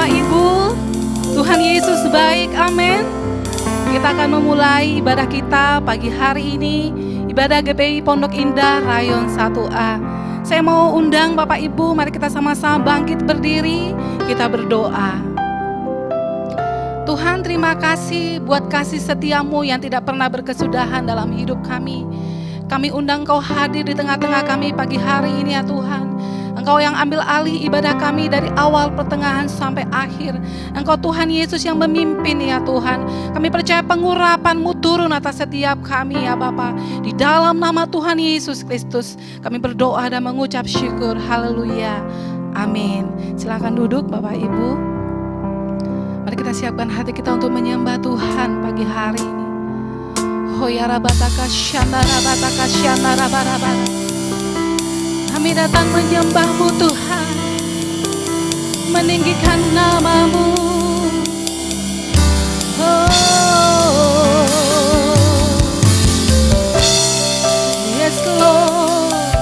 Bapak Ibu, Tuhan Yesus baik, amin. Kita akan memulai ibadah kita pagi hari ini, ibadah GPI Pondok Indah Rayon 1A. Saya mau undang Bapak Ibu, mari kita sama-sama bangkit berdiri, kita berdoa. Tuhan, terima kasih buat kasih setiamu yang tidak pernah berkesudahan dalam hidup kami. Kami undang Kau hadir di tengah-tengah kami pagi hari ini ya Tuhan. Engkau yang ambil alih ibadah kami dari awal, pertengahan, sampai akhir. Engkau Tuhan Yesus yang memimpin ya Tuhan. Kami percaya pengurapan-Mu turun atas setiap kami ya Bapa. Di dalam nama Tuhan Yesus Kristus kami berdoa dan mengucap syukur. Haleluya. Amin. Silakan duduk Bapak Ibu. Mari kita siapkan hati kita untuk menyembah Tuhan pagi hari ini. Hoyara bataka syandara bataka syandara barabara. Kami datang menyembah-Mu Tuhan, meninggikan nama-Mu. Oh, yes Lord,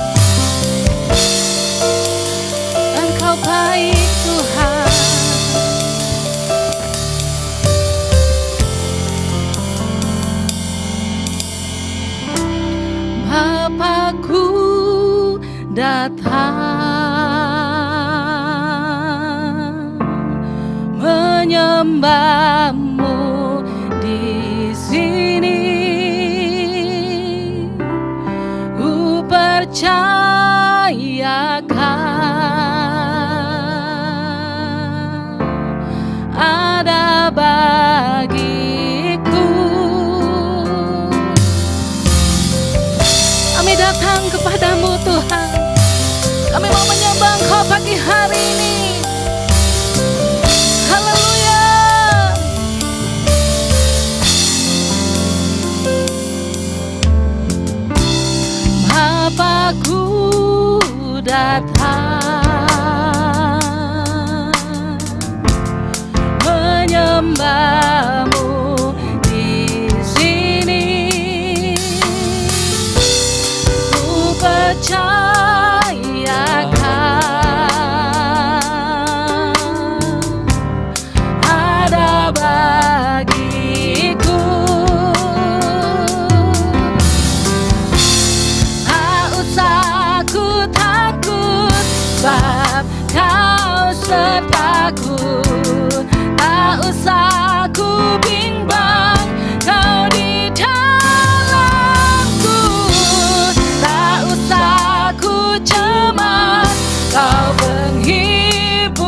Engkau baik Tuhan. Bapakku datang menyembah-Mu di sini. Ku percayakan ada bagiku. Kami datang kepada-Mu Tuhan. Kami mau menyembah Engkau pagi hari ini. Haleluya. Bapakku datang menyembah-Mu di sini. Ku percaya ada bagiku. Tak usah ku takut, sebab Kau sertaku. Tak usah ku bimbang, Kau di dalamku. Tak usah ku cemas, Kau penghiburku.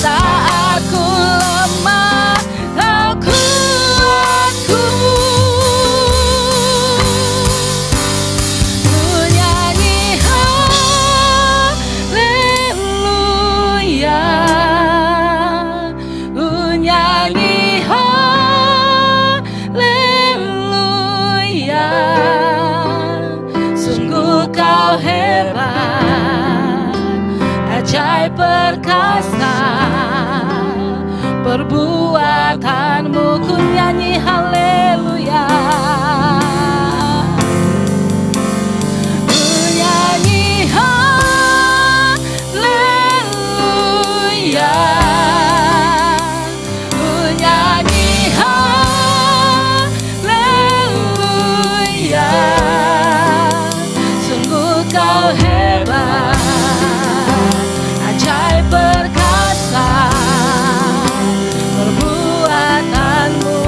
Saat ku lemah, Kau kuatku. Ku nyanyi haleluya, ku nyanyi haleluya. Sungguh Kau hebat, ajaib perkasa, perbuatan-Mu. Ku nyanyi haleluya, ku nyanyi haleluya, ku nyanyi haleluya. Sungguh Kau hebat, ajaib perkasa, perbuatan-Mu.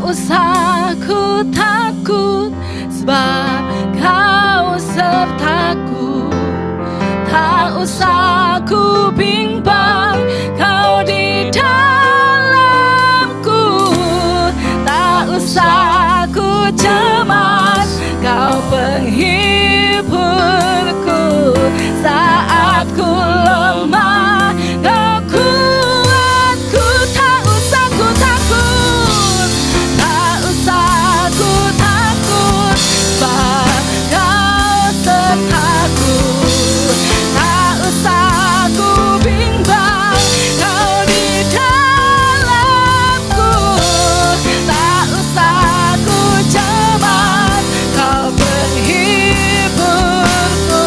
usah ku takut, sebab Kau sertaku. Tak usah ku bimbang, Kau di dalamku. Tak usah ku cemas, Kau penghiburku. Saat ku lemah, Kau kuatku. Tak usah ku takut, tak usah ku takut, sebab Kau sertaku. Tak usah ku bimbang, Kau di dalamku. Tak usah ku cemas, Kau penghiburku.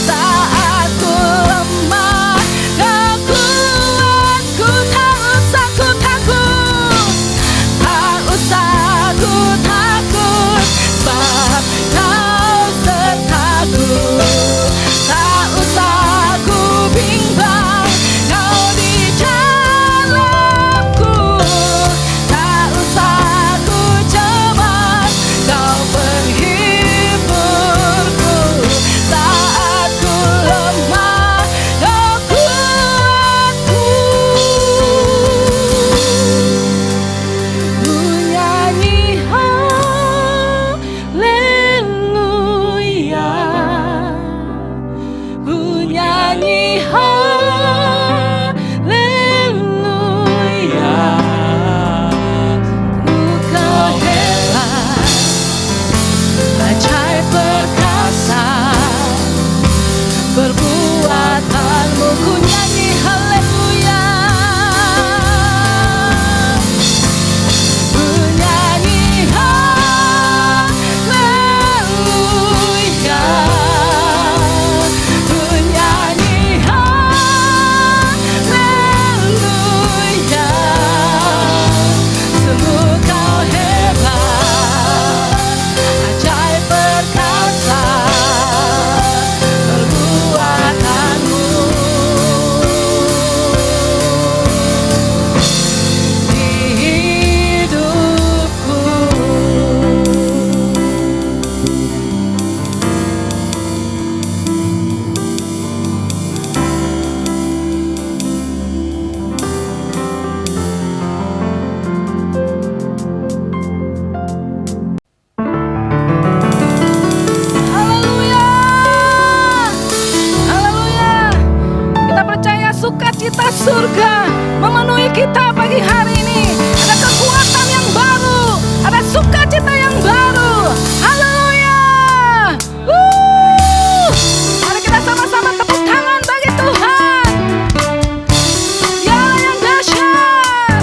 Saat ku lemah, Kau kuatku. Tak usah ku takut, tak usah ku takut, sebab Kau sertaku. Tak usah ku bimbang, Kau di dalamku. Tak usah ku cemas, Kau penghiburku. Saat ku lemah, Kau kuatku. Ku nyanyi haleluya, ku nyanyi haleluya. Kau hebat, ajaib perkasa, perbuatanmu. Ku nyanyi haleluya, ku nyanyi haleluya, ku nyanyi haleluya. Sungguh Kau hebat, ajaib perkasa, perbuatanmu. Di hidupku. Haleluya, haleluya. Kita percaya sukacita surga memenuhi kita pagi hari ini. Ada kekuatan yang baru, ada sukacita yang baru. Haleluya. Mari kita sama-sama tepuk tangan bagi Tuhan. Ya yang dahsyat.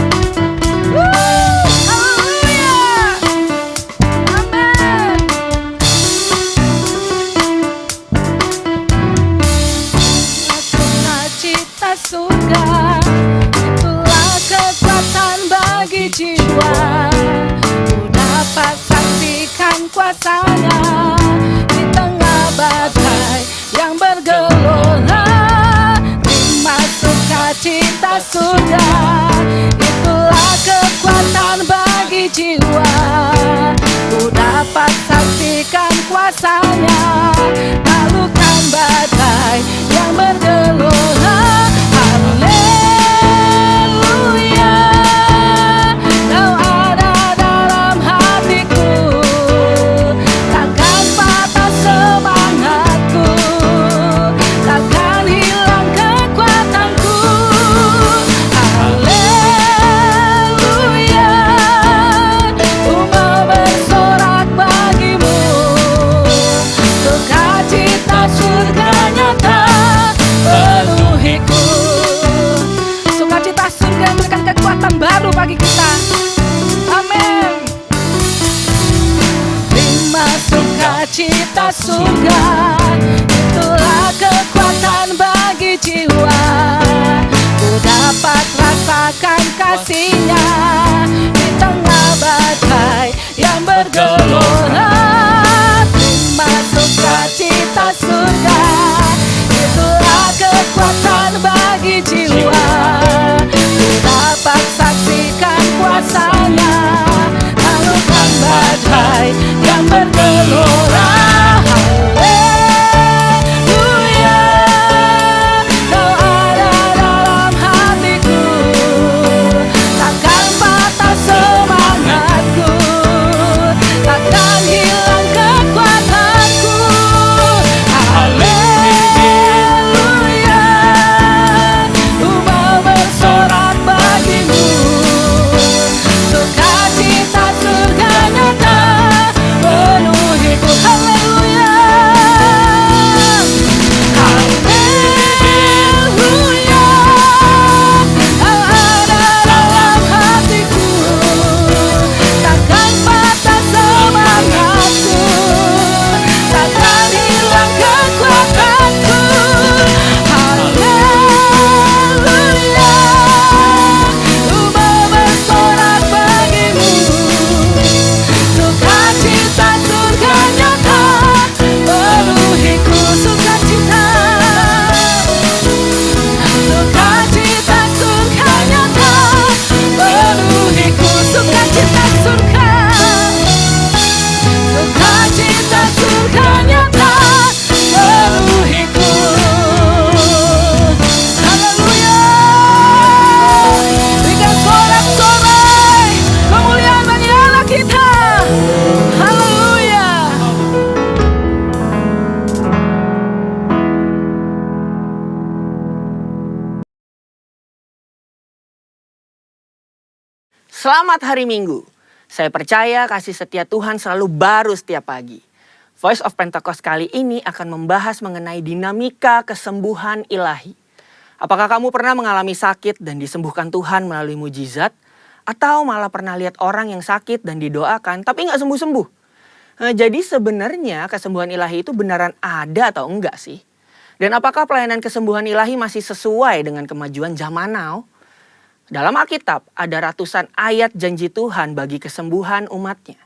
Haleluya. Amin. Sukacita surga, itulah kekuatan bagi jiwa. Ku dapat saksikan kuasanya di tengah badai yang bergelora. Terima sukacita surga, itulah kekuatan bagi jiwa. Ku dapat saksikan kuasanya, taklukan badai yang bergelora. Haleluya, Kau ada dalam hatiku, takkan patah semangatku, takkan hilang kekuatanku. Haleluya, ku mau bersorak bagimu. Sukacita surga nyata penuhiku. Sukacita surga memberikan kekuatan baru bagi kita. Amin. Terima sukacita surga, itulah kekuatan bagi jiwa. Ku dapat rasakan kasih-Nya di tengah badai yang bergelora. Terima sukacita surga, itulah kekuatan bagi jiwa. Ku dapat saksikan kuasa-Nya, Selamat hari Minggu. Saya percaya kasih setia Tuhan selalu baru setiap pagi. Voice of Pentecost kali ini akan membahas mengenai dinamika kesembuhan ilahi. Apakah kamu pernah mengalami sakit dan disembuhkan Tuhan melalui mujizat? Atau malah pernah lihat orang yang sakit dan didoakan tapi nggak sembuh-sembuh? Jadi sebenarnya kesembuhan ilahi itu beneran ada atau enggak sih? Dan apakah pelayanan kesembuhan ilahi masih sesuai dengan kemajuan zaman now? Dalam Alkitab ada ratusan ayat janji Tuhan bagi kesembuhan umatnya.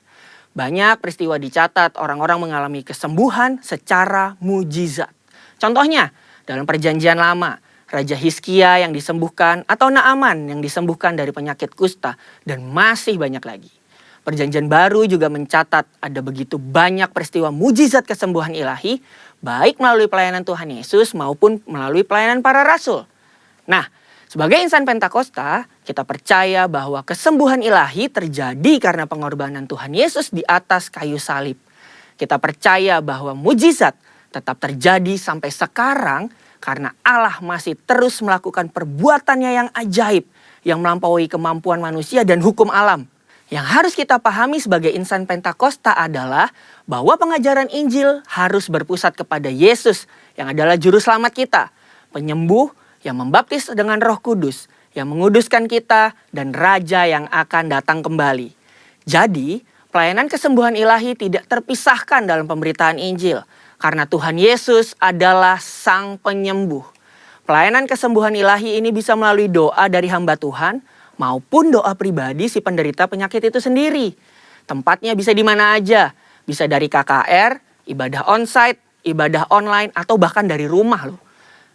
Banyak peristiwa dicatat orang-orang mengalami kesembuhan secara mujizat. Contohnya dalam perjanjian lama, Raja Hizkia yang disembuhkan atau Naaman yang disembuhkan dari penyakit kusta dan masih banyak lagi. Perjanjian baru juga mencatat ada begitu banyak peristiwa mujizat kesembuhan ilahi baik melalui pelayanan Tuhan Yesus maupun melalui pelayanan para rasul. Nah, sebagai insan Pentakosta, kita percaya bahwa kesembuhan ilahi terjadi karena pengorbanan Tuhan Yesus di atas kayu salib. Kita percaya bahwa mujizat tetap terjadi sampai sekarang karena Allah masih terus melakukan perbuatannya yang ajaib yang melampaui kemampuan manusia dan hukum alam. Yang harus kita pahami sebagai insan Pentakosta adalah bahwa pengajaran Injil harus berpusat kepada Yesus yang adalah juru selamat kita, penyembuh, yang membaptis dengan Roh Kudus, yang menguduskan kita, dan Raja yang akan datang kembali. Jadi, pelayanan kesembuhan ilahi tidak terpisahkan dalam pemberitaan Injil, karena Tuhan Yesus adalah Sang Penyembuh. Pelayanan kesembuhan ilahi ini bisa melalui doa dari hamba Tuhan, maupun doa pribadi si penderita penyakit itu sendiri. Tempatnya bisa di mana aja, bisa dari KKR, ibadah onsite, ibadah online, atau bahkan dari rumah loh.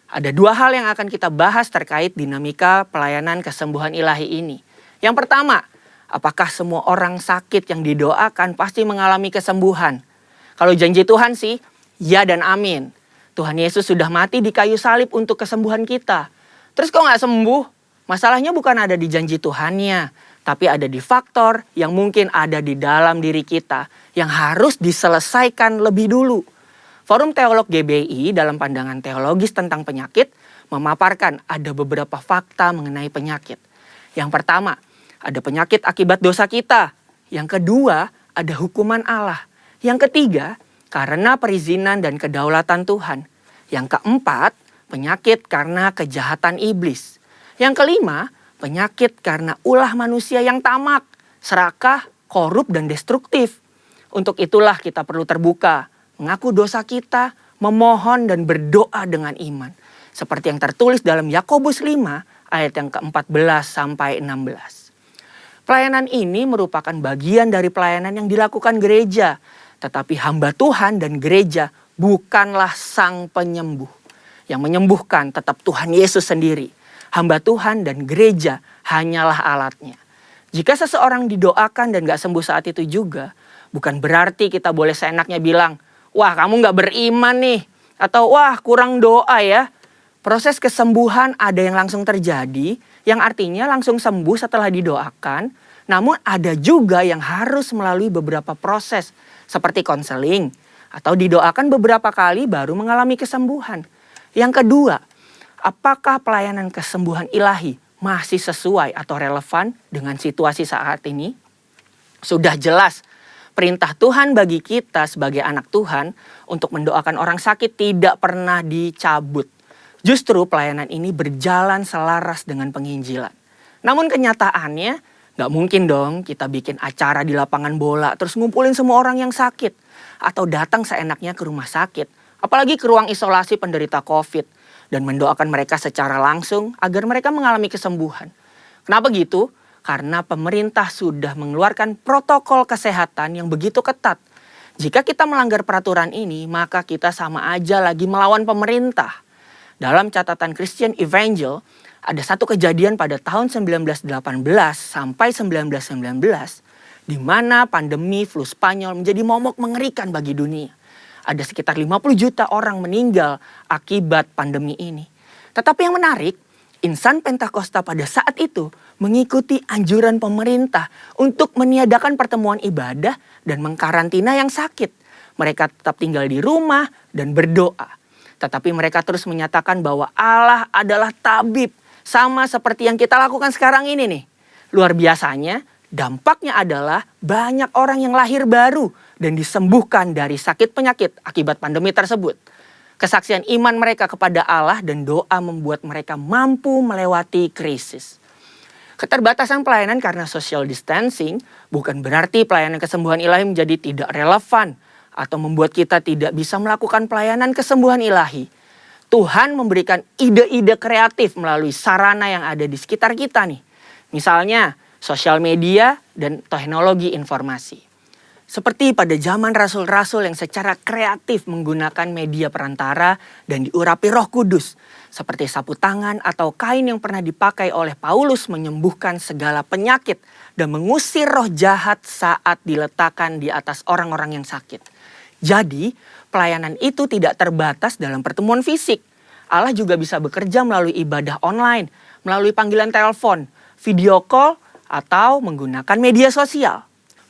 Ada dua hal yang akan kita bahas terkait dinamika pelayanan kesembuhan ilahi ini. Yang pertama, apakah semua orang sakit yang didoakan pasti mengalami kesembuhan? Kalau janji Tuhan sih, ya dan amin. Tuhan Yesus sudah mati di kayu salib untuk kesembuhan kita. Terus kok nggak sembuh? Masalahnya bukan ada di janji Tuhannya, tapi ada di faktor yang mungkin ada di dalam diri kita yang harus diselesaikan lebih dulu. Forum Teolog GBI dalam pandangan teologis tentang penyakit memaparkan ada beberapa fakta mengenai penyakit. Yang pertama, ada penyakit akibat dosa kita. Yang kedua, ada hukuman Allah. Yang ketiga, karena perizinan dan kedaulatan Tuhan. Yang keempat, penyakit karena kejahatan iblis. Yang kelima, penyakit karena ulah manusia yang tamak, serakah, korup, dan destruktif. Untuk itulah kita perlu terbuka, mengaku dosa kita, memohon dan berdoa dengan iman. Seperti yang tertulis dalam Yakobus 5 ayat yang ke-14 sampai 16. Pelayanan ini merupakan bagian dari pelayanan yang dilakukan gereja. Tetapi hamba Tuhan dan gereja bukanlah Sang Penyembuh. Yang menyembuhkan tetap Tuhan Yesus sendiri. Hamba Tuhan dan gereja hanyalah alatnya. Jika seseorang didoakan dan gak sembuh saat itu juga, bukan berarti kita boleh seenaknya bilang, wah kamu gak beriman nih. Atau wah kurang doa ya. Proses kesembuhan ada yang langsung terjadi. Yang artinya langsung sembuh setelah didoakan. Namun ada juga yang harus melalui beberapa proses. Seperti konseling. Atau didoakan beberapa kali baru mengalami kesembuhan. Yang kedua, apakah pelayanan kesembuhan ilahi masih sesuai atau relevan dengan situasi saat ini? Sudah jelas. Perintah Tuhan bagi kita sebagai anak Tuhan untuk mendoakan orang sakit tidak pernah dicabut. Justru pelayanan ini berjalan selaras dengan penginjilan. Namun kenyataannya gak mungkin dong kita bikin acara di lapangan bola terus ngumpulin semua orang yang sakit. Atau datang seenaknya ke rumah sakit. Apalagi ke ruang isolasi penderita COVID. Dan mendoakan mereka secara langsung agar mereka mengalami kesembuhan. Kenapa gitu? Karena pemerintah sudah mengeluarkan protokol kesehatan yang begitu ketat. Jika kita melanggar peraturan ini, maka kita sama aja lagi melawan pemerintah. Dalam catatan Christian Evangel, ada satu kejadian pada tahun 1918 sampai 1919, di mana pandemi flu Spanyol menjadi momok mengerikan bagi dunia. Ada sekitar 50 juta orang meninggal akibat pandemi ini. Tetapi yang menarik, insan Pentakosta pada saat itu mengikuti anjuran pemerintah untuk meniadakan pertemuan ibadah dan mengkarantina yang sakit. Mereka tetap tinggal di rumah dan berdoa. Tetapi mereka terus menyatakan bahwa Allah adalah tabib. Sama seperti yang kita lakukan sekarang ini nih. Luar biasanya, dampaknya adalah banyak orang yang lahir baru dan disembuhkan dari sakit penyakit akibat pandemi tersebut. Kesaksian iman mereka kepada Allah dan doa membuat mereka mampu melewati krisis. Keterbatasan pelayanan karena social distancing bukan berarti pelayanan kesembuhan ilahi menjadi tidak relevan atau membuat kita tidak bisa melakukan pelayanan kesembuhan ilahi. Tuhan memberikan ide-ide kreatif melalui sarana yang ada di sekitar kita nih. Misalnya sosial media dan teknologi informasi. Seperti pada zaman rasul-rasul yang secara kreatif menggunakan media perantara dan diurapi Roh Kudus. Seperti sapu tangan atau kain yang pernah dipakai oleh Paulus menyembuhkan segala penyakit dan mengusir roh jahat saat diletakkan di atas orang-orang yang sakit. Jadi, pelayanan itu tidak terbatas dalam pertemuan fisik. Allah juga bisa bekerja melalui ibadah online, melalui panggilan telepon, video call, atau menggunakan media sosial.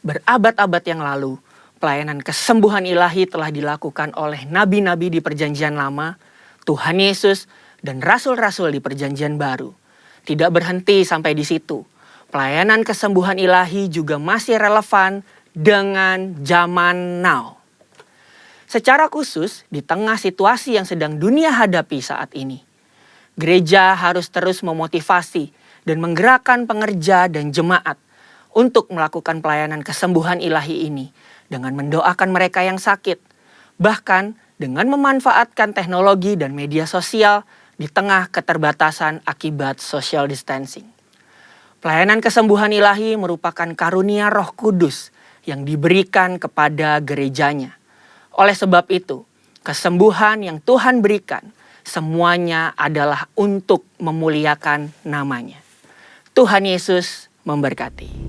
Berabad-abad yang lalu, pelayanan kesembuhan ilahi telah dilakukan oleh nabi-nabi di Perjanjian Lama, Tuhan Yesus, dan rasul-rasul di Perjanjian Baru. Tidak berhenti sampai di situ. Pelayanan kesembuhan ilahi juga masih relevan dengan zaman now. Secara khusus, di tengah situasi yang sedang dunia hadapi saat ini, gereja harus terus memotivasi dan menggerakkan pengerja dan jemaat untuk melakukan pelayanan kesembuhan ilahi ini dengan mendoakan mereka yang sakit, bahkan dengan memanfaatkan teknologi dan media sosial di tengah keterbatasan akibat social distancing. Pelayanan kesembuhan ilahi merupakan karunia Roh Kudus yang diberikan kepada gerejanya. Oleh sebab itu, kesembuhan yang Tuhan berikan semuanya adalah untuk memuliakan namanya. Tuhan Yesus memberkati.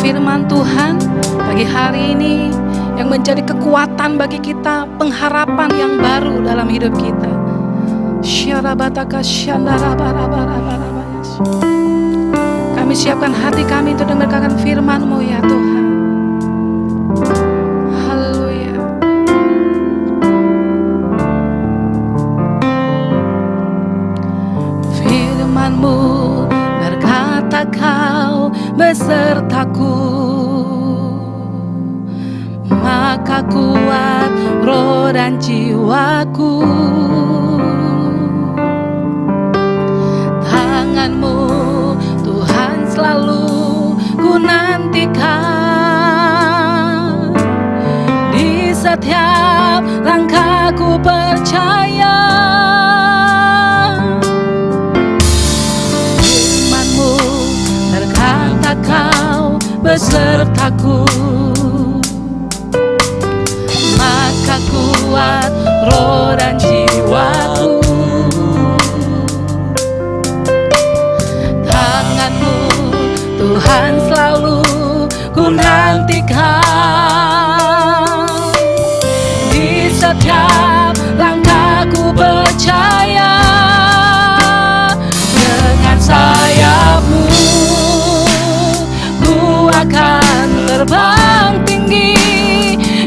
Firman Tuhan pagi hari ini yang menjadi kekuatan bagi kita, pengharapan yang baru dalam hidup kita. Kami siapkan hati kami untuk mendengarkan firman-Mu ya Tuhan. Haleluya. Firman-Mu berkata Kau besertaku, maka kuat roh dan jiwaku. Tangan-Mu Tuhan selalu ku nantikan, di setiap langkahku percaya. Kau besertaku, maka kuat roh dan jiwaku. Tangan-Mu Tuhan selalu ku nantikan, di setiap langkahku percaya. Dengan sayap-Mu akan terbang tinggi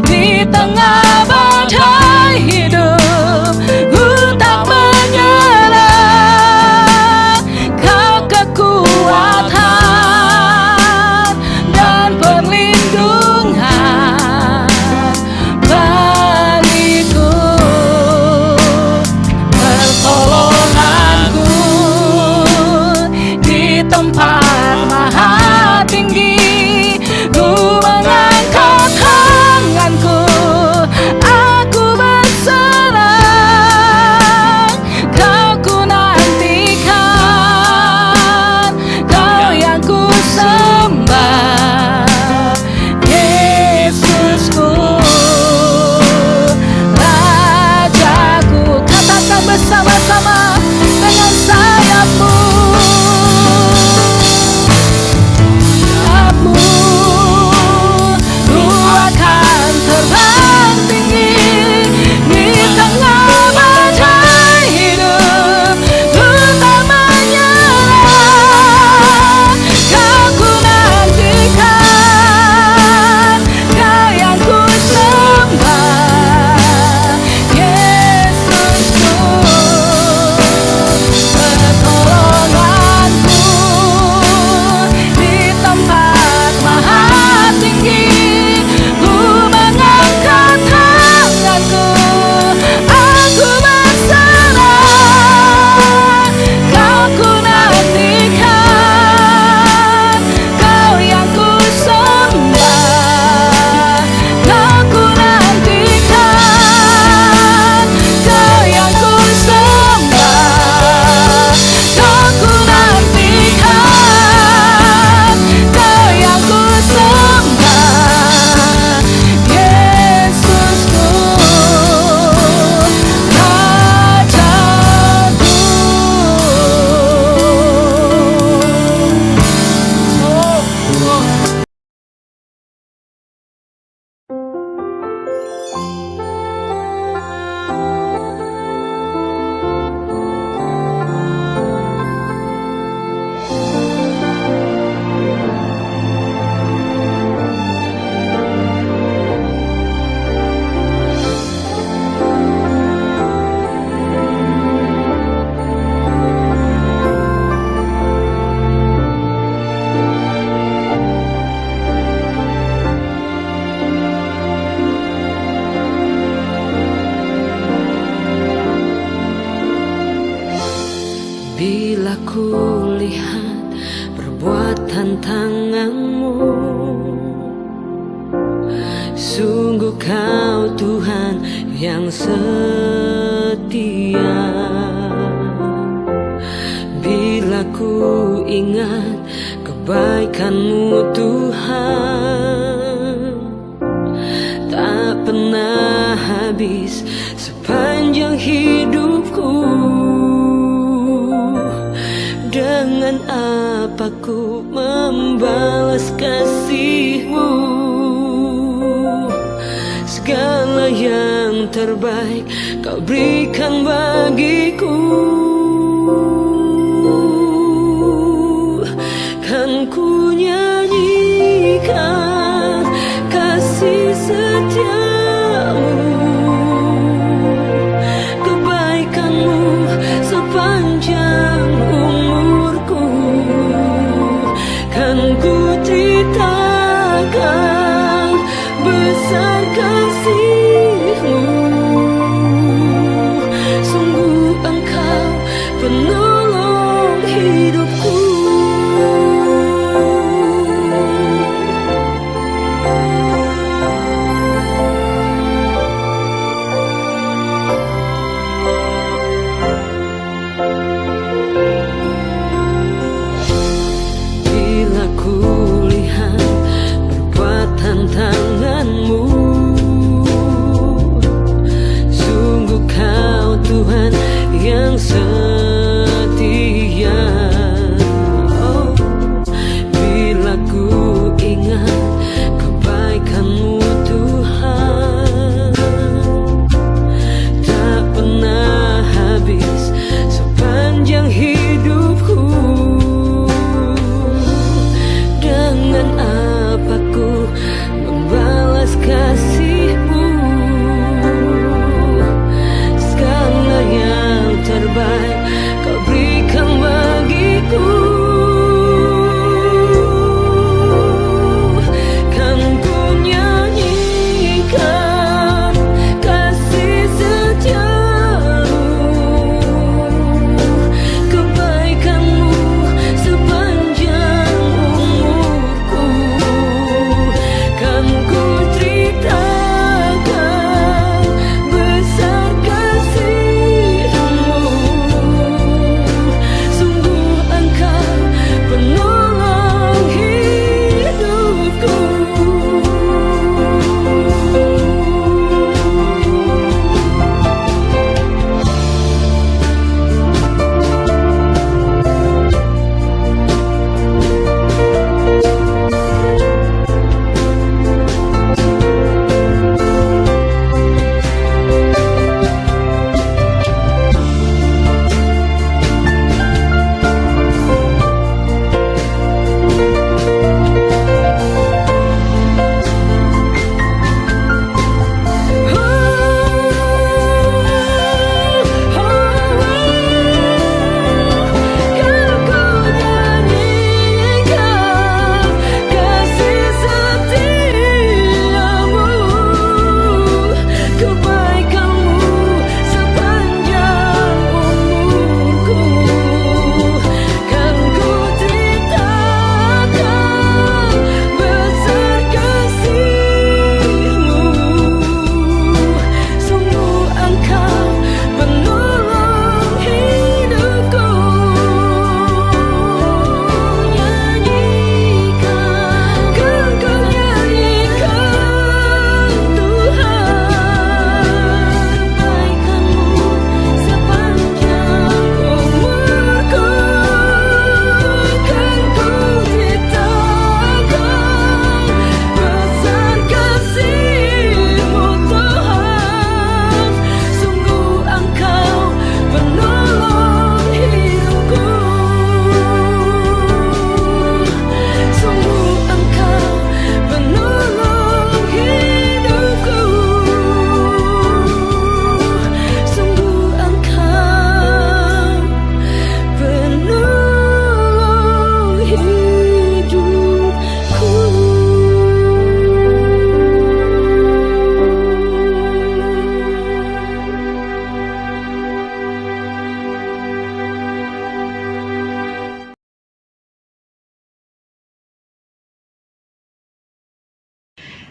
di tengah badai hidup. Ku tak menyerah, Kau kekuatan dan perlindungan bagiku. Pertolonganku di tempat maha tinggi, ku Bila ku lihat perbuatan tangan-Mu, sungguh Kau Tuhan yang setia. Bila ku ingat kebaikan-Mu Tuhan, tak pernah habis sepanjang hidupku. Dengan apa ku membalas kasih-Mu? Segala yang terbaik Kau berikan bagiku. Kan ku nyanyikan kasih setia-Mu, kebaikan-Mu sepanjang umurku. Kan ku ceritakan besar kasih-Mu, sungguh Engkau penolong hidupku. Bila ku lihat perbuatan tangan-Mu, sungguh Kau Tuhan yang setia. Oh, bila ku ingat kebaikan-Mu Tuhan, tak pernah habis sepanjang hidupku. Dengan apa ku membalas kasih-Mu? Segala yang terbaik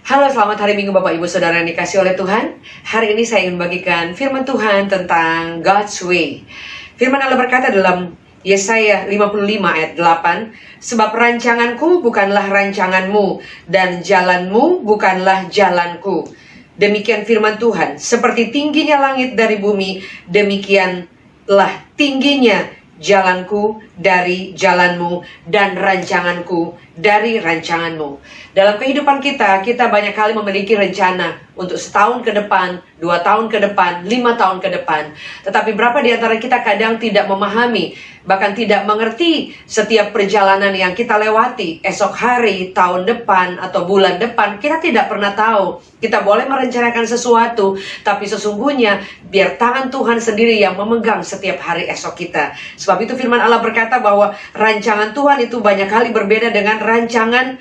Halo, selamat hari Minggu Bapak Ibu Saudara yang dikasih oleh Tuhan. Hari ini saya ingin bagikan firman Tuhan tentang God's Way. Firman Allah berkata dalam Yesaya 55 ayat 8, sebab rancanganku bukanlah rancanganmu, dan jalanmu bukanlah jalanku. Demikian firman Tuhan, seperti tingginya langit dari bumi, demikianlah tingginya jalanku dari jalanmu, dan rancanganku dari rancanganmu. Dalam kehidupan kita banyak kali memiliki rencana untuk setahun ke depan, 2 tahun ke depan, 5 tahun ke depan. Tetapi berapa di antara kita kadang tidak memahami, bahkan tidak mengerti setiap perjalanan yang kita lewati. Esok hari, tahun depan, atau bulan depan, kita tidak pernah tahu. Kita boleh merencanakan sesuatu, tapi sesungguhnya biar tangan Tuhan sendiri yang memegang setiap hari esok kita. Sebab itu firman Allah berkata bahwa rancangan Tuhan itu banyak kali berbeda dengan rancangan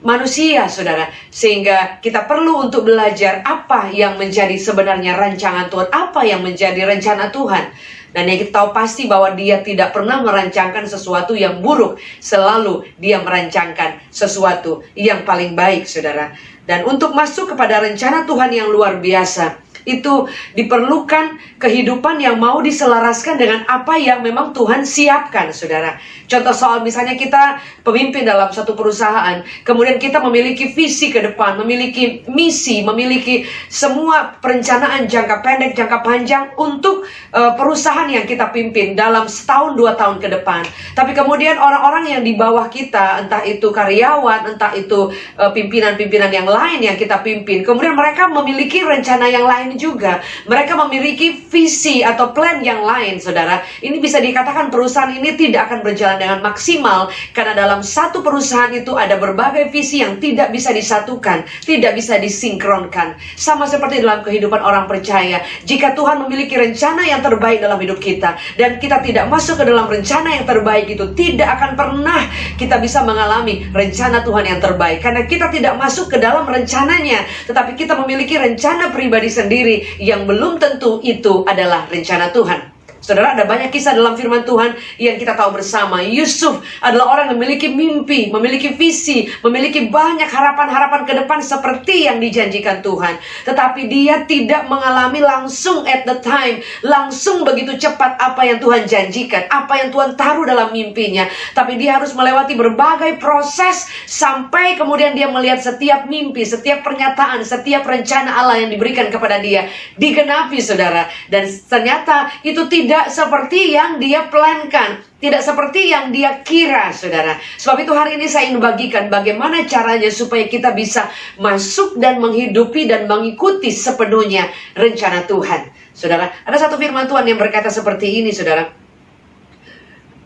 manusia, saudara. Sehingga kita perlu untuk belajar apa yang menjadi sebenarnya rancangan Tuhan, apa yang menjadi rencana Tuhan. Dan yang kita tahu pasti bahwa Dia tidak pernah merancangkan sesuatu yang buruk. Selalu Dia merancangkan sesuatu yang paling baik, saudara. Dan untuk masuk kepada rencana Tuhan yang luar biasa, itu diperlukan kehidupan yang mau diselaraskan dengan apa yang memang Tuhan siapkan, saudara. Contoh soal misalnya kita pemimpin dalam satu perusahaan, kemudian kita memiliki visi ke depan, memiliki misi, memiliki semua perencanaan jangka pendek, jangka panjang untuk perusahaan yang kita pimpin dalam setahun 2 tahun ke depan. Tapi kemudian orang-orang yang di bawah kita, entah itu karyawan, entah itu pimpinan-pimpinan yang lain yang kita pimpin, kemudian mereka memiliki rencana yang lain juga. Mereka memiliki visi atau plan yang lain, saudara. Ini bisa dikatakan perusahaan ini tidak akan berjalan dengan maksimal, karena dalam satu perusahaan itu ada berbagai visi yang tidak bisa disatukan, tidak bisa disinkronkan. Sama seperti dalam kehidupan orang percaya, jika Tuhan memiliki rencana yang terbaik dalam hidup kita, dan kita tidak masuk ke dalam rencana yang terbaik itu, tidak akan pernah kita bisa mengalami rencana Tuhan yang terbaik, karena kita tidak masuk ke dalam rencananya. Tetapi kita memiliki rencana pribadi sendiri yang belum tentu itu adalah rencana Tuhan. Saudara, ada banyak kisah dalam firman Tuhan yang kita tahu bersama. Yusuf adalah orang yang memiliki mimpi, memiliki visi, memiliki banyak harapan-harapan ke depan seperti yang dijanjikan Tuhan. Tetapi dia tidak mengalami langsung at the time, langsung begitu cepat apa yang Tuhan janjikan, apa yang Tuhan taruh dalam mimpinya. Tapi dia harus melewati berbagai proses sampai kemudian dia melihat setiap mimpi, setiap pernyataan, setiap rencana Allah yang diberikan kepada dia digenapi, saudara. Dan ternyata itu tidak seperti yang dia plankan, tidak seperti yang dia kira, saudara. Sebab itu hari ini saya ingin bagikan bagaimana caranya supaya kita bisa masuk dan menghidupi dan mengikuti sepenuhnya rencana Tuhan. Saudara, ada satu firman Tuhan yang berkata seperti ini, saudara,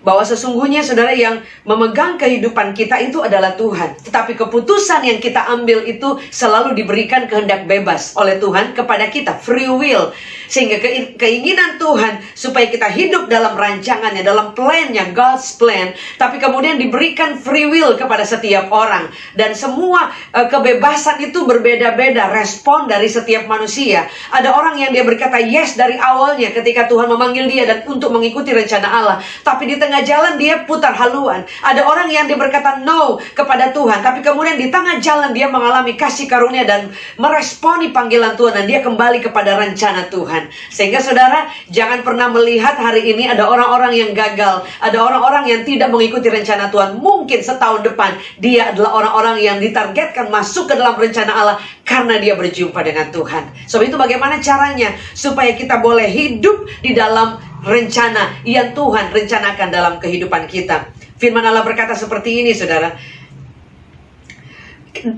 bahwa sesungguhnya, saudara, yang memegang kehidupan kita itu adalah Tuhan. Tetapi keputusan yang kita ambil itu selalu diberikan kehendak bebas oleh Tuhan kepada kita, free will. Sehingga keinginan Tuhan supaya kita hidup dalam rancangannya, dalam plan-nya, God's plan. Tapi kemudian diberikan free will kepada setiap orang. Dan semua kebebasan itu berbeda-beda, respon dari setiap manusia. Ada orang yang dia berkata yes dari awalnya ketika Tuhan memanggil dia dan untuk mengikuti rencana Allah. Tapi di tengah jalan dia putar haluan. Ada orang yang dia berkata no kepada Tuhan, tapi kemudian di tengah jalan dia mengalami kasih karunia dan meresponi panggilan Tuhan, dan dia kembali kepada rencana Tuhan. Sehingga saudara, jangan pernah melihat hari ini ada orang-orang yang gagal, ada orang-orang yang tidak mengikuti rencana Tuhan. Mungkin setahun depan dia adalah orang-orang yang ditargetkan masuk ke dalam rencana Allah karena dia berjumpa dengan Tuhan. Sebab itu bagaimana caranya supaya kita boleh hidup di dalam rencana yang Tuhan rencanakan dalam kehidupan kita. Firman Allah berkata seperti ini, saudara.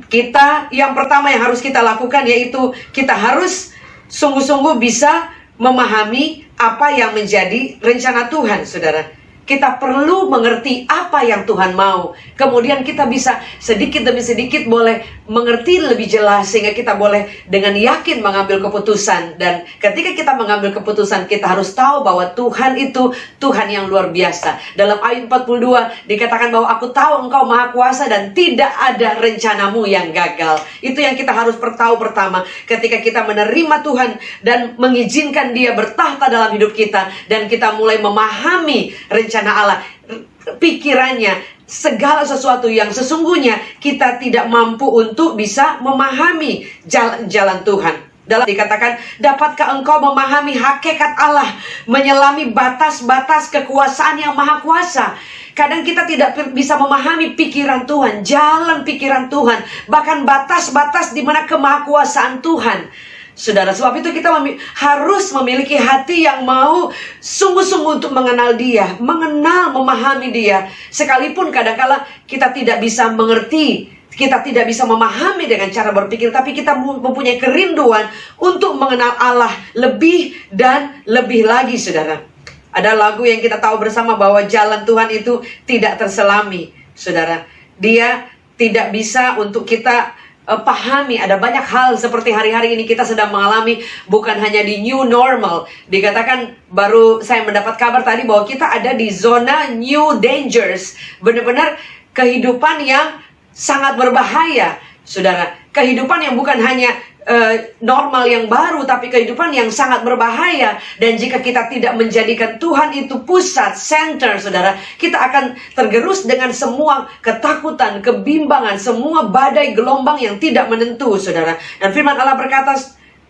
Kita, yang pertama yang harus kita lakukan yaitu kita harus sungguh-sungguh bisa memahami apa yang menjadi rencana Tuhan, saudara. Kita perlu mengerti apa yang Tuhan mau. Kemudian kita bisa sedikit demi sedikit boleh mengerti lebih jelas, sehingga kita boleh dengan yakin mengambil keputusan. Dan ketika kita mengambil keputusan, kita harus tahu bahwa Tuhan itu Tuhan yang luar biasa. Dalam ayat 42 dikatakan bahwa aku tahu engkau maha kuasa dan tidak ada rencanamu yang gagal. Itu yang kita harus tahu pertama. Ketika kita menerima Tuhan dan mengizinkan Dia bertahta dalam hidup kita, dan kita mulai memahami rencana Allah, pikirannya, segala sesuatu yang sesungguhnya kita tidak mampu untuk bisa memahami jalan Tuhan. Dalam dikatakan, dapatkah engkau memahami hakikat Allah, menyelami batas-batas kekuasaan yang maha kuasa? Kadang kita tidak bisa memahami pikiran Tuhan, jalan pikiran Tuhan, bahkan batas-batas di mana kemahakuasaan Tuhan. Saudara, sebab itu kita harus memiliki hati yang mau sungguh-sungguh untuk mengenal Dia, memahami Dia. Sekalipun kadang-kala kita tidak bisa mengerti, kita tidak bisa memahami dengan cara berpikir, tapi kita mempunyai kerinduan untuk mengenal Allah lebih dan lebih lagi, saudara. Ada lagu yang kita tahu bersama bahwa jalan Tuhan itu tidak terselami, saudara. Dia tidak bisa untuk kita pahami. Ada banyak hal seperti hari-hari ini kita sedang mengalami, bukan hanya di new normal. Dikatakan, baru saya mendapat kabar tadi bahwa kita ada di zona new dangers. Benar-benar kehidupan yang sangat berbahaya, saudara. Kehidupan yang bukan hanya normal yang baru, tapi kehidupan yang sangat berbahaya. Dan jika kita tidak menjadikan Tuhan itu pusat, center, saudara, kita akan tergerus dengan semua ketakutan, kebimbangan, semua badai gelombang yang tidak menentu, saudara. Dan firman Allah berkata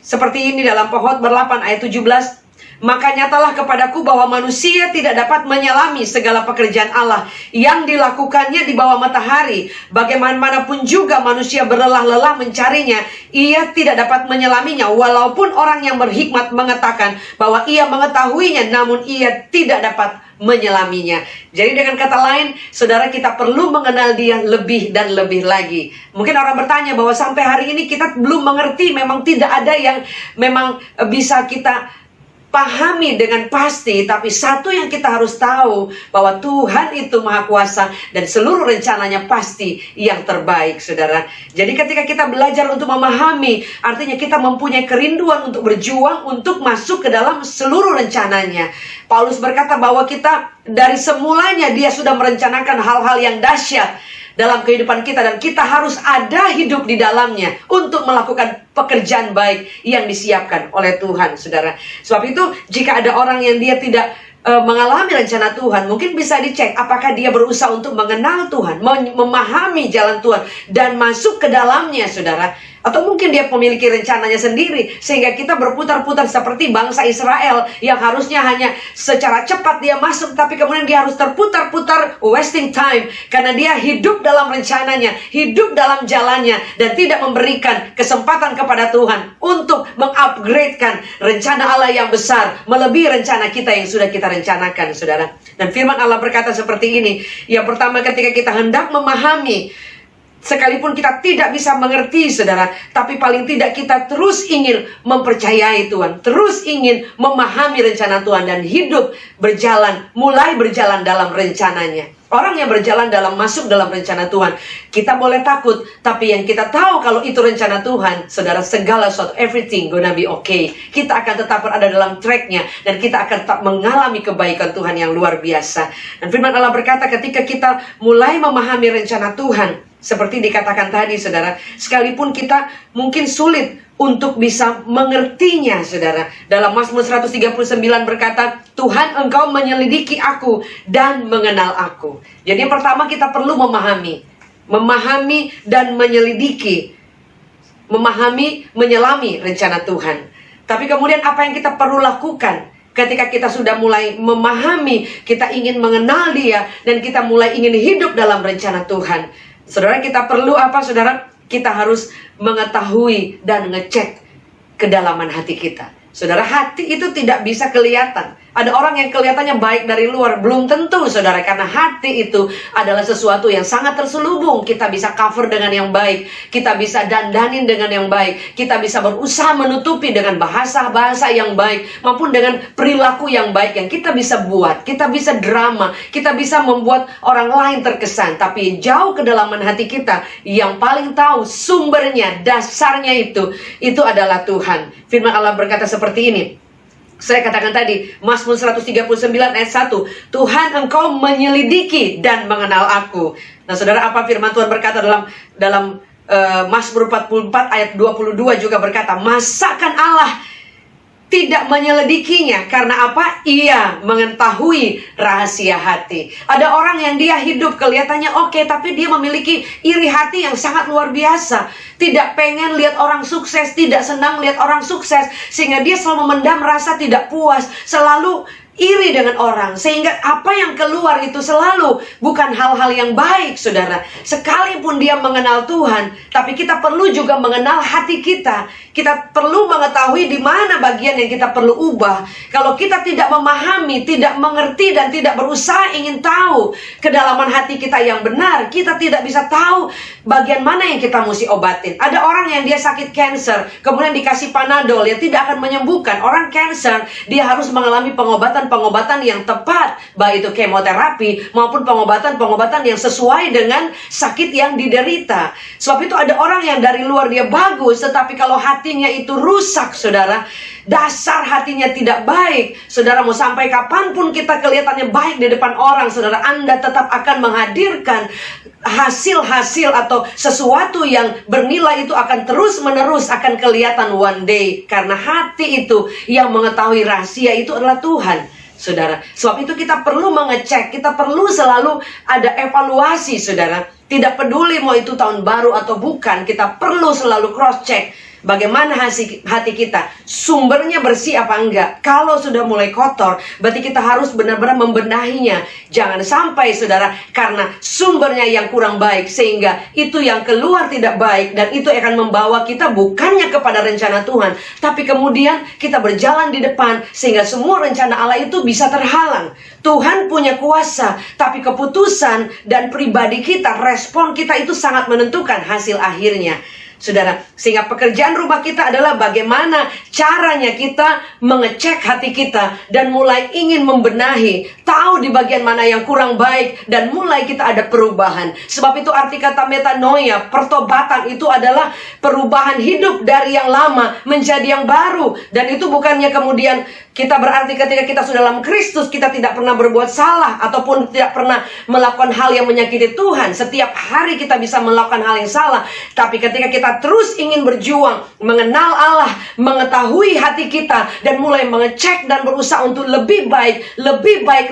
seperti ini dalam Pengkhotbah 8 ayat 17. Maka nyatalah kepadaku bahwa manusia tidak dapat menyelami segala pekerjaan Allah yang dilakukannya di bawah matahari. Bagaimanapun juga manusia berlelah-lelah mencarinya, ia tidak dapat menyelaminya. Walaupun orang yang berhikmat mengatakan bahwa ia mengetahuinya, namun ia tidak dapat menyelaminya. Jadi dengan kata lain, saudara, kita perlu mengenal Dia lebih dan lebih lagi. Mungkin orang bertanya bahwa sampai hari ini kita belum mengerti. Memang tidak ada yang memang bisa kita pahami dengan pasti, tapi satu yang kita harus tahu, bahwa Tuhan itu maha kuasa dan seluruh rencananya pasti yang terbaik, saudara. Jadi ketika kita belajar untuk memahami, artinya kita mempunyai kerinduan untuk berjuang, untuk masuk ke dalam seluruh rencananya. Paulus berkata bahwa kita dari semulanya Dia sudah merencanakan hal-hal yang dahsyat dalam kehidupan kita, dan kita harus ada hidup di dalamnya untuk melakukan pekerjaan baik yang disiapkan oleh Tuhan, saudara. Sebab itu jika ada orang yang dia tidak mengalami rencana Tuhan, mungkin bisa dicek apakah dia berusaha untuk mengenal Tuhan, memahami jalan Tuhan dan masuk ke dalamnya, saudara. Atau mungkin dia memiliki rencananya sendiri, sehingga kita berputar-putar seperti bangsa Israel yang harusnya hanya secara cepat dia masuk, tapi kemudian dia harus terputar-putar, wasting time, karena dia hidup dalam rencananya, hidup dalam jalannya, dan tidak memberikan kesempatan kepada Tuhan untuk mengupgradekan rencana Allah yang besar, melebihi rencana kita yang sudah kita rencanakan, saudara. Dan firman Allah berkata seperti ini. Yang pertama, ketika kita hendak memahami, sekalipun kita tidak bisa mengerti, saudara, tapi paling tidak kita terus ingin mempercayai Tuhan, terus ingin memahami rencana Tuhan, dan hidup berjalan, mulai berjalan dalam rencananya. Orang yang berjalan masuk dalam rencana Tuhan, kita boleh takut, tapi yang kita tahu kalau itu rencana Tuhan, saudara, segala sesuatu, everything gonna be okay. Kita akan tetap berada dalam tracknya, dan kita akan tetap mengalami kebaikan Tuhan yang luar biasa. Dan firman Allah berkata, ketika kita mulai memahami rencana Tuhan, seperti dikatakan tadi, saudara, sekalipun kita mungkin sulit untuk bisa mengertinya, saudara. Dalam Mazmur 139 berkata, Tuhan, Engkau menyelidiki aku dan mengenal aku. Jadi yang pertama, kita perlu memahami dan menyelidiki, menyelami rencana Tuhan. Tapi kemudian apa yang kita perlu lakukan? Ketika kita sudah mulai memahami, kita ingin mengenal Dia, dan kita mulai ingin hidup dalam rencana Tuhan, saudara, kita perlu apa, saudara? Kita harus mengetahui dan ngecek kedalaman hati kita. Saudara, hati itu tidak bisa kelihatan. Ada orang yang kelihatannya baik dari luar, belum tentu, saudara, karena hati itu adalah sesuatu yang sangat terselubung. Kita bisa cover dengan yang baik, kita bisa dandanin dengan yang baik, kita bisa berusaha menutupi dengan bahasa-bahasa yang baik, maupun dengan perilaku yang baik yang kita bisa buat. Kita bisa drama, kita bisa membuat orang lain terkesan, tapi jauh kedalaman hati kita, yang paling tahu sumbernya, dasarnya itu adalah Tuhan. Firman Allah berkata seperti ini. Saya katakan tadi, Mazmur 139 ayat 1, Tuhan, Engkau menyelidiki dan mengenal aku. Nah, saudara, apa firman Tuhan berkata dalam Mazmur 44 ayat 22 juga berkata, masakan Allah tidak menyelidikinya. Karena apa? Ia mengetahui rahasia hati. Ada orang yang dia hidup kelihatannya oke, tapi dia memiliki iri hati yang sangat luar biasa. Tidak pengen lihat orang sukses, tidak senang lihat orang sukses, sehingga dia selalu memendam rasa tidak puas, selalu iri dengan orang, sehingga apa yang keluar itu selalu bukan hal-hal yang baik, saudara. Sekalipun dia mengenal Tuhan, tapi kita perlu juga mengenal hati kita. Kita perlu mengetahui di mana bagian yang kita perlu ubah. Kalau kita tidak memahami, tidak mengerti, dan tidak berusaha ingin tahu kedalaman hati kita yang benar, kita tidak bisa tahu bagian mana yang kita mesti obatin. Ada orang yang dia sakit cancer, kemudian dikasih Panadol, ya tidak akan menyembuhkan. Orang cancer, dia harus mengalami pengobatan yang tepat, baik itu kemoterapi maupun pengobatan yang sesuai dengan sakit yang diderita. Sebab itu ada orang yang dari luar dia bagus, tetapi kalau hatinya itu rusak, saudara, dasar hatinya tidak baik, saudara, mau sampai kapanpun kita kelihatannya baik di depan orang, saudara, Anda tetap akan menghadirkan hasil-hasil atau sesuatu yang bernilai itu akan terus-menerus akan kelihatan one day. Karena hati itu yang mengetahui rahasia itu adalah Tuhan, saudara. Sebab itu kita perlu mengecek, kita perlu selalu ada evaluasi, saudara. Tidak peduli mau itu tahun baru atau bukan, kita perlu selalu cross check. Bagaimana hati kita, sumbernya bersih apa enggak. Kalau sudah mulai kotor, berarti kita harus benar-benar membenahinya. Jangan sampai, saudara, karena sumbernya yang kurang baik, sehingga itu yang keluar tidak baik, dan itu akan membawa kita bukannya kepada rencana Tuhan, tapi kemudian kita berjalan di depan, sehingga semua rencana Allah itu bisa terhalang. Tuhan punya kuasa, tapi keputusan dan pribadi kita, respon kita itu sangat menentukan hasil akhirnya, saudara. Sehingga pekerjaan rumah kita adalah bagaimana caranya kita mengecek hati kita dan mulai ingin membenahi, tahu di bagian mana yang kurang baik, dan mulai kita ada perubahan. Sebab itu arti kata metanoia, pertobatan, itu adalah perubahan hidup dari yang lama menjadi yang baru. Dan itu bukannya kemudian kita berarti ketika kita sudah dalam Kristus kita tidak pernah berbuat salah ataupun tidak pernah melakukan hal yang menyakiti Tuhan. Setiap hari kita bisa melakukan hal yang salah, tapi ketika kita terus ingin berjuang, mengenal Allah, mengetahui hati kita, dan mulai mengecek dan berusaha untuk lebih baik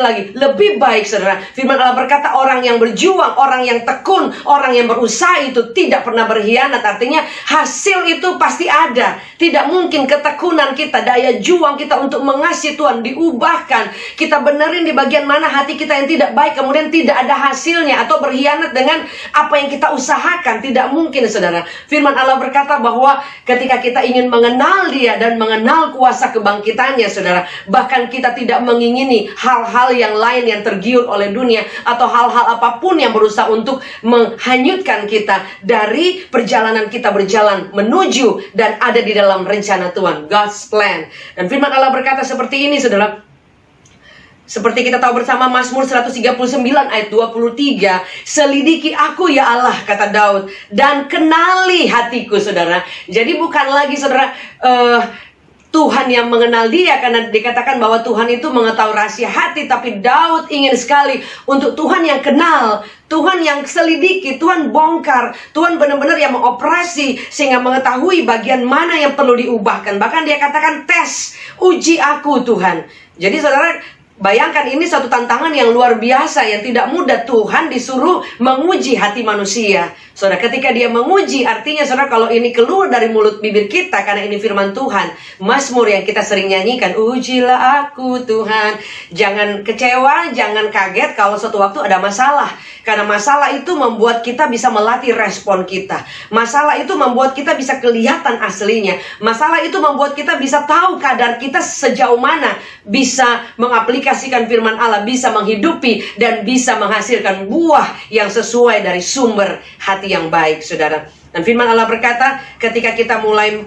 lagi, lebih baik, saudara. Firman Allah berkata, orang yang berjuang, orang yang tekun, orang yang berusaha itu tidak pernah berkhianat. Artinya hasil itu pasti ada. Tidak mungkin ketekunan kita, daya juang kita untuk mengasihi Tuhan diubahkan. Kita benerin di bagian mana hati kita yang tidak baik, kemudian tidak ada hasilnya, atau berkhianat dengan apa yang kita usahakan. Tidak mungkin, saudara. Firman Allah berkata bahwa ketika kita ingin mengenal Dia dan mengenal kuasa kebangkitannya, saudara, bahkan kita tidak mengingini hal-hal yang lain yang tergiur oleh dunia, atau hal-hal apapun yang berusaha untuk menghanyutkan kita dari perjalanan kita berjalan menuju dan ada di dalam rencana Tuhan, God's plan. Dan firman Allah berkata seperti ini, saudara. Seperti kita tahu bersama, Mazmur 139 ayat 23, selidiki aku ya Allah, kata Daud, dan kenali hatiku, saudara. Jadi bukan lagi, saudara, Tuhan yang mengenal dia, karena dikatakan bahwa Tuhan itu mengetahui rahasia hati. Tapi Daud ingin sekali untuk Tuhan yang kenal, Tuhan yang selidiki, Tuhan bongkar, Tuhan benar-benar yang mengoperasi, sehingga mengetahui bagian mana yang perlu diubahkan. Bahkan dia katakan, tes, uji aku Tuhan. Jadi saudara, bayangkan ini satu tantangan yang luar biasa, yang tidak mudah. Tuhan disuruh menguji hati manusia. Saudara, ketika dia menguji, artinya saudara, kalau ini keluar dari mulut bibir kita, karena ini firman Tuhan, Mazmur yang kita sering nyanyikan, ujilah aku Tuhan. Jangan kecewa, jangan kaget kalau suatu waktu ada masalah. Karena masalah itu membuat kita bisa melatih respon kita. Masalah itu membuat kita bisa kelihatan aslinya. Masalah itu membuat kita bisa tahu kadar kita sejauh mana bisa mengaplikasikan firman Allah, bisa menghidupi dan bisa menghasilkan buah yang sesuai dari sumber hati yang baik, saudara. Dan firman Allah berkata, ketika kita mulai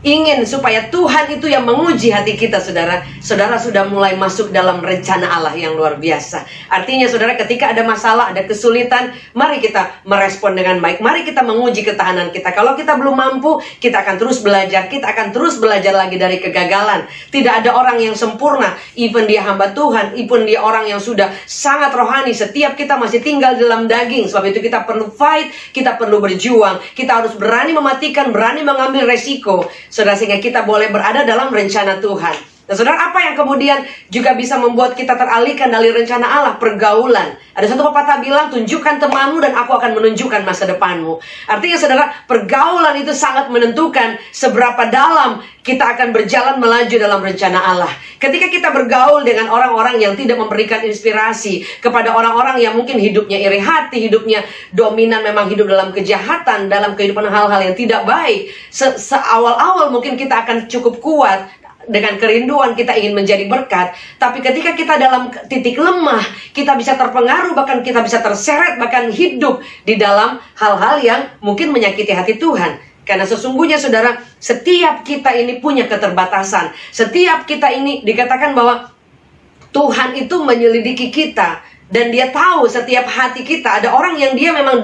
ingin supaya Tuhan itu yang menguji hati kita, saudara, saudara sudah mulai masuk dalam rencana Allah yang luar biasa. Artinya, saudara, ketika ada masalah, ada kesulitan, mari kita merespon dengan baik. Mari kita menguji ketahanan kita. Kalau kita belum mampu, kita akan terus belajar. Kita akan terus belajar lagi dari kegagalan. Tidak ada orang yang sempurna. Even dia hamba Tuhan, even dia orang yang sudah sangat rohani, setiap kita masih tinggal dalam daging. Sebab itu kita perlu fight, kita perlu berjuang. Kita harus berani mematikan, berani mengambil resiko. saudara, sehingga kita boleh berada dalam rencana Tuhan. Nah, saudara, apa yang kemudian juga bisa membuat kita teralihkan dari rencana Allah? Pergaulan. Ada satu pepatah bilang, tunjukkan temanmu dan aku akan menunjukkan masa depanmu. Artinya, saudara, pergaulan itu sangat menentukan seberapa dalam kita akan berjalan melaju dalam rencana Allah. Ketika kita bergaul dengan orang-orang yang tidak memberikan inspirasi, kepada orang-orang yang mungkin hidupnya iri hati, hidupnya dominan, memang hidup dalam kejahatan, dalam kehidupan hal-hal yang tidak baik, seawal-awal mungkin kita akan cukup kuat dengan kerinduan kita ingin menjadi berkat. Tapi ketika kita dalam titik lemah, kita bisa terpengaruh, bahkan kita bisa terseret, bahkan hidup di dalam hal-hal yang mungkin menyakiti hati Tuhan. Karena sesungguhnya, saudara, setiap kita ini punya keterbatasan. Setiap kita ini dikatakan bahwa Tuhan itu menyelidiki kita, dan Dia tahu setiap hati kita. Ada orang yang dia memang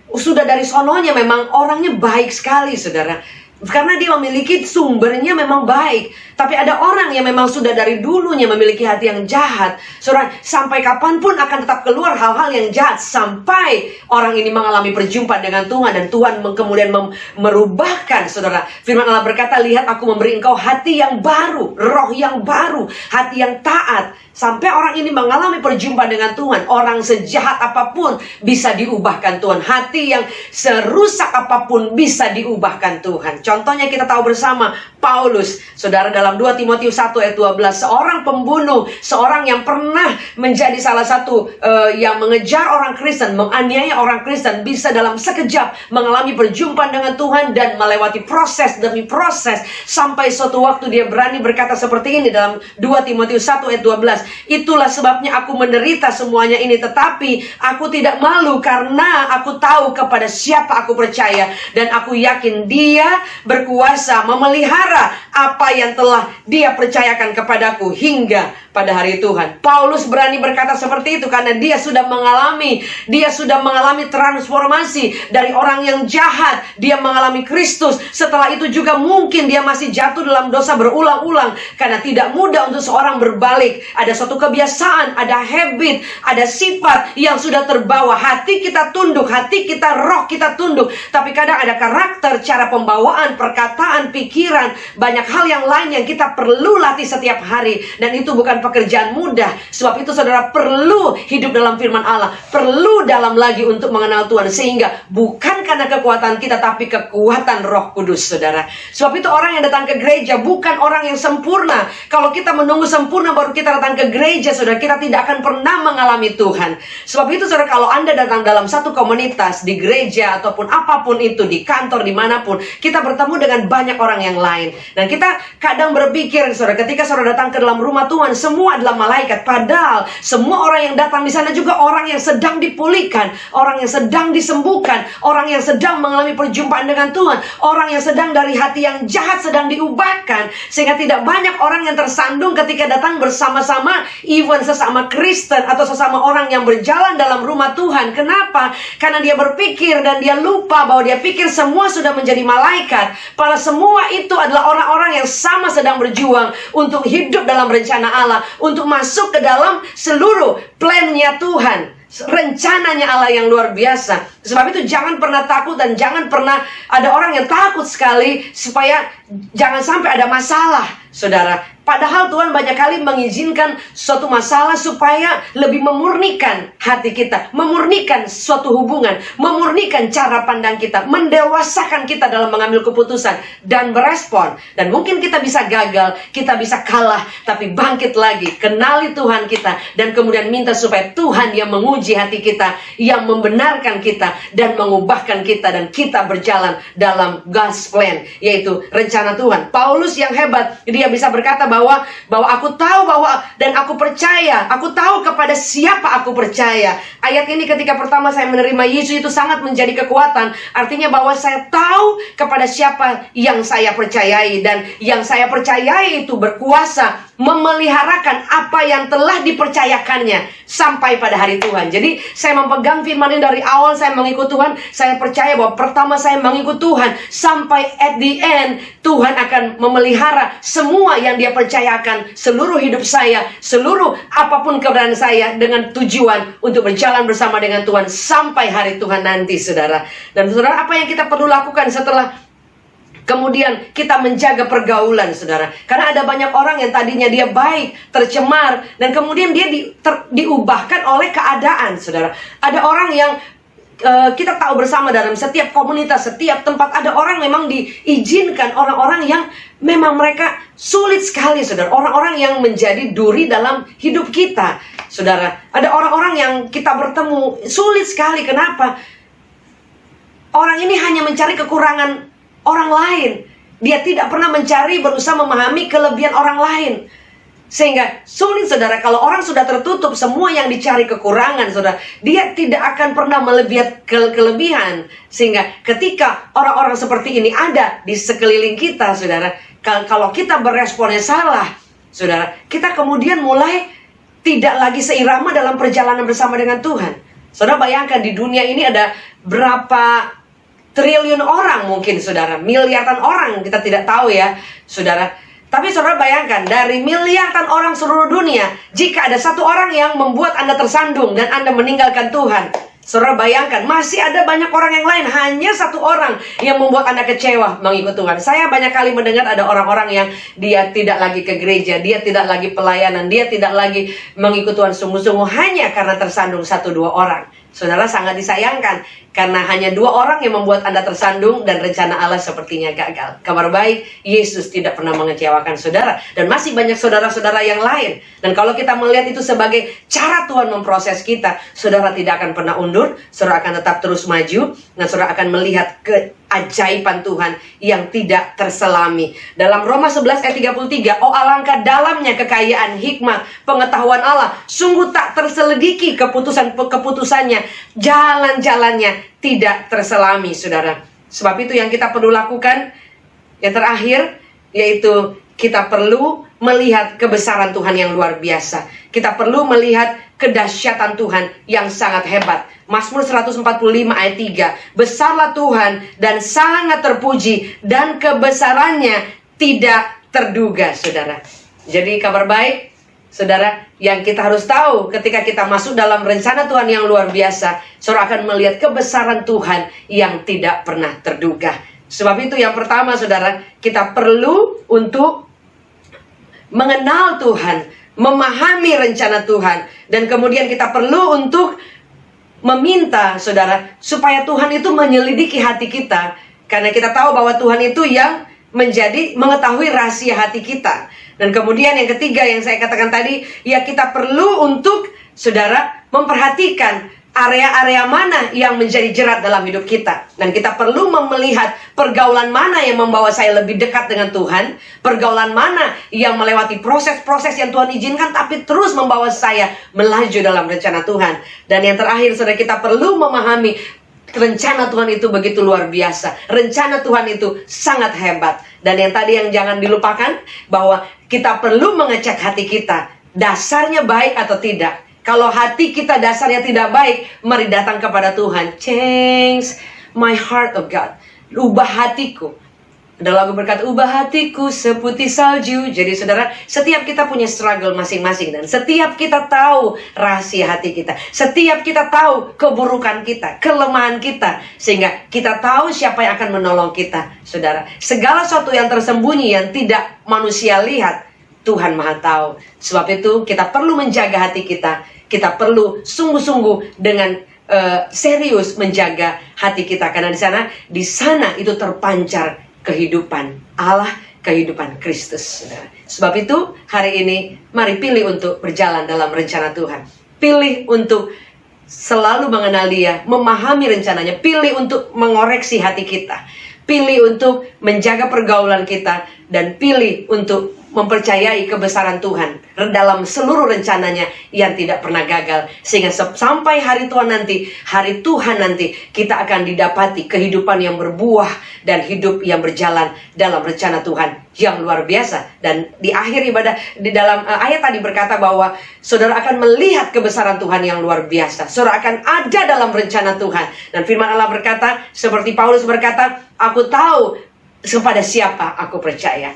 sudah dari sononya memang orangnya baik sekali, saudara, karena dia memiliki sumbernya memang baik. Tapi ada orang yang memang sudah dari dulunya memiliki hati yang jahat, saudara, sampai kapanpun akan tetap keluar hal-hal yang jahat, sampai orang ini mengalami perjumpaan dengan Tuhan, dan Tuhan kemudian merubahkan, saudara. Firman Allah berkata, lihat aku memberi engkau hati yang baru, roh yang baru, hati yang taat. Sampai orang ini mengalami perjumpaan dengan Tuhan. Orang sejahat apapun bisa diubahkan Tuhan. Hati yang serusak apapun bisa diubahkan Tuhan. Contohnya kita tahu bersama Paulus, saudara, dalam 2 Timotius 1 ayat 12. Seorang pembunuh, seorang yang pernah menjadi salah satu yang mengejar orang Kristen, menganiaya orang Kristen, bisa dalam sekejap mengalami perjumpaan dengan Tuhan dan melewati proses demi proses, sampai suatu waktu dia berani berkata seperti ini dalam 2 Timotius 1 ayat 12. Itulah sebabnya aku menderita semuanya ini, tetapi aku tidak malu, karena aku tahu kepada siapa aku percaya, dan aku yakin Dia berkuasa memelihara apa yang telah Dia percayakan kepadaku hingga pada hari Tuhan. Paulus berani berkata seperti itu karena dia sudah mengalami transformasi dari orang yang jahat. Dia mengalami Kristus. Setelah itu juga mungkin dia masih jatuh dalam dosa berulang-ulang, karena tidak mudah untuk seorang berbalik. Ada suatu kebiasaan, ada habit, ada sifat yang sudah terbawa. Hati kita tunduk, hati kita, roh kita tunduk. Tapi kadang ada karakter, cara pembawaan, perkataan, pikiran, banyak hal yang lain yang kita perlu latih setiap hari. Dan itu bukan pekerjaan mudah. Sebab itu, saudara, perlu hidup dalam firman Allah, perlu dalam lagi untuk mengenal Tuhan, sehingga bukan karena kekuatan kita, tapi kekuatan Roh Kudus, saudara. Sebab itu orang yang datang ke gereja bukan orang yang sempurna. Kalau kita menunggu sempurna baru kita datang ke gereja, saudara, kita tidak akan pernah mengalami Tuhan. Sebab itu, saudara, kalau Anda datang dalam satu komunitas, di gereja ataupun apapun itu, di kantor, dimanapun, kita bertemu dengan banyak orang yang lain. Dan kita kadang berpikir, saudara, ketika saudara datang ke dalam rumah Tuhan, semua adalah malaikat. Padahal semua orang yang datang di sana juga orang yang sedang dipulihkan, orang yang sedang disembuhkan, orang yang sedang mengalami perjumpaan dengan Tuhan, orang yang sedang dari hati yang jahat sedang diubahkan. Sehingga tidak banyak orang yang tersandung ketika datang bersama-sama, even sesama Kristen atau sesama orang yang berjalan dalam rumah Tuhan. Kenapa? Karena dia berpikir dan dia lupa bahwa dia pikir semua sudah menjadi malaikat. Padahal semua itu adalah orang-orang yang sama sedang berjuang untuk hidup dalam rencana Allah, untuk masuk ke dalam seluruh plan-nya Tuhan, rencananya Allah yang luar biasa. Sebab itu jangan pernah takut, dan jangan pernah ada orang yang takut sekali supaya jangan sampai ada masalah, saudara. Padahal Tuhan banyak kali mengizinkan suatu masalah supaya lebih memurnikan hati kita, memurnikan suatu hubungan, memurnikan cara pandang kita, mendewasakan kita dalam mengambil keputusan dan berespon. Dan mungkin kita bisa gagal, kita bisa kalah, tapi bangkit lagi, kenali Tuhan kita, dan kemudian minta supaya Tuhan yang menguji hati kita, yang membenarkan kita, dan mengubahkan kita, dan kita berjalan dalam God's plan, yaitu rencana Tuhan. Paulus yang hebat, dia bisa berkata bahwa aku tahu bahwa dan aku percaya, aku tahu kepada siapa aku percaya. Ayat ini ketika pertama saya menerima Yesus itu sangat menjadi kekuatan. Artinya bahwa saya tahu kepada siapa yang saya percayai, dan yang saya percayai itu berkuasa memeliharakan apa yang telah dipercayakannya sampai pada hari Tuhan. Jadi saya memegang firman ini dari awal saya mengikut Tuhan. Saya percaya bahwa pertama saya mengikut Tuhan, sampai at the end Tuhan akan memelihara semua yang Dia percayakan, seluruh hidup saya, seluruh apapun keberadaan saya, dengan tujuan untuk berjalan bersama dengan Tuhan sampai hari Tuhan nanti, saudara. Dan saudara, apa yang kita perlu lakukan setelah Kemudian kita menjaga pergaulan, saudara. Karena ada banyak orang yang tadinya dia baik, tercemar, dan kemudian dia diubahkan oleh keadaan, saudara. Ada orang yang kita tahu bersama dalam setiap komunitas, setiap tempat, ada orang memang diizinkan, orang-orang yang memang mereka sulit sekali, saudara. Orang-orang yang menjadi duri dalam hidup kita, saudara. Ada orang-orang yang kita bertemu, sulit sekali. Kenapa? Orang ini hanya mencari kekurangan orang lain. Dia tidak pernah mencari, berusaha memahami kelebihan orang lain. Sehingga sulit, saudara. Kalau orang sudah tertutup, semua yang dicari kekurangan, saudara, dia tidak akan pernah melihat kelebihan. Sehingga ketika orang-orang seperti ini ada di sekeliling kita, saudara, kalau kita beresponnya salah, saudara, kita kemudian mulai tidak lagi seirama dalam perjalanan bersama dengan Tuhan. Saudara bayangkan, di dunia ini ada berapa triliun orang mungkin, saudara. Miliaran orang, kita tidak tahu ya, saudara. Tapi saudara bayangkan, dari miliaran orang seluruh dunia, jika ada satu orang yang membuat Anda tersandung dan Anda meninggalkan Tuhan, saudara bayangkan, masih ada banyak orang yang lain. Hanya satu orang yang membuat Anda kecewa mengikut Tuhan. Saya banyak kali mendengar ada orang-orang yang dia tidak lagi ke gereja, dia tidak lagi pelayanan, dia tidak lagi mengikut Tuhan sungguh-sungguh hanya karena tersandung 1-2 orang. Saudara, sangat disayangkan, karena hanya 2 orang yang membuat Anda tersandung dan rencana Allah sepertinya gagal. Kabar baik, Yesus tidak pernah mengecewakan saudara, dan masih banyak saudara-saudara yang lain. Dan kalau kita melihat itu sebagai cara Tuhan memproses kita, saudara tidak akan pernah undur, saudara akan tetap terus maju, dan saudara akan melihat keajaiban Tuhan yang tidak terselami. Dalam Roma 11 ayat 33, oh alangkah dalamnya kekayaan hikmat pengetahuan Allah, sungguh tak terselidiki keputusannya, jalan-jalannya tidak terselami, saudara. Sebab itu yang kita perlu lakukan, yang terakhir, yaitu kita perlu melihat kebesaran Tuhan yang luar biasa. Kita perlu melihat kedahsyatan Tuhan yang sangat hebat. Mazmur 145 ayat 3, besarlah Tuhan dan sangat terpuji, dan kebesarannya tidak terduga, saudara. Jadi kabar baik, saudara, yang kita harus tahu ketika kita masuk dalam rencana Tuhan yang luar biasa, saudara akan melihat kebesaran Tuhan yang tidak pernah terduga. Sebab itu yang pertama, saudara, kita perlu untuk mengenal Tuhan, memahami rencana Tuhan, dan kemudian kita perlu untuk meminta, saudara, supaya Tuhan itu menyelidiki hati kita, karena kita tahu bahwa Tuhan itu yang mengetahui rahasia hati kita. Dan kemudian yang ketiga yang saya katakan tadi, ya kita perlu untuk, saudara, memperhatikan area-area mana yang menjadi jerat dalam hidup kita. Dan kita perlu melihat pergaulan mana yang membawa saya lebih dekat dengan Tuhan, pergaulan mana yang melewati proses-proses yang Tuhan izinkan, tapi terus membawa saya melaju dalam rencana Tuhan. Dan yang terakhir, saudara, kita perlu memahami rencana Tuhan itu begitu luar biasa. Rencana Tuhan itu sangat hebat. Dan yang tadi yang jangan dilupakan, bahwa kita perlu mengecek hati kita, dasarnya baik atau tidak. Kalau hati kita dasarnya tidak baik, mari datang kepada Tuhan. Change my heart, oh God. Ubah hatiku. Ada lagu berkata, ubah hatiku seputih salju. Jadi saudara, setiap kita punya struggle masing-masing. Dan setiap kita tahu rahasia hati kita. Setiap kita tahu keburukan kita, kelemahan kita. Sehingga kita tahu siapa yang akan menolong kita, saudara. Segala sesuatu yang tersembunyi, yang tidak manusia lihat, Tuhan Maha tahu. Sebab itu kita perlu menjaga hati kita. Kita perlu sungguh-sungguh dengan serius menjaga hati kita. Karena di sana itu terpancar kehidupan Allah, kehidupan Kristus. Sebab itu hari ini mari pilih untuk berjalan dalam rencana Tuhan. Pilih untuk selalu mengenal Dia, memahami rencananya. Pilih untuk mengoreksi hati kita. Pilih untuk menjaga pergaulan kita. Dan pilih untuk mempercayai kebesaran Tuhan dalam seluruh rencananya yang tidak pernah gagal. Sehingga sampai hari Tuhan nanti kita akan didapati kehidupan yang berbuah dan hidup yang berjalan dalam rencana Tuhan yang luar biasa. Dan di akhir ibadah, di dalam ayat tadi berkata bahwa saudara akan melihat kebesaran Tuhan yang luar biasa. Saudara akan ada dalam rencana Tuhan. Dan firman Allah berkata, seperti Paulus berkata, aku tahu kepada siapa aku percaya.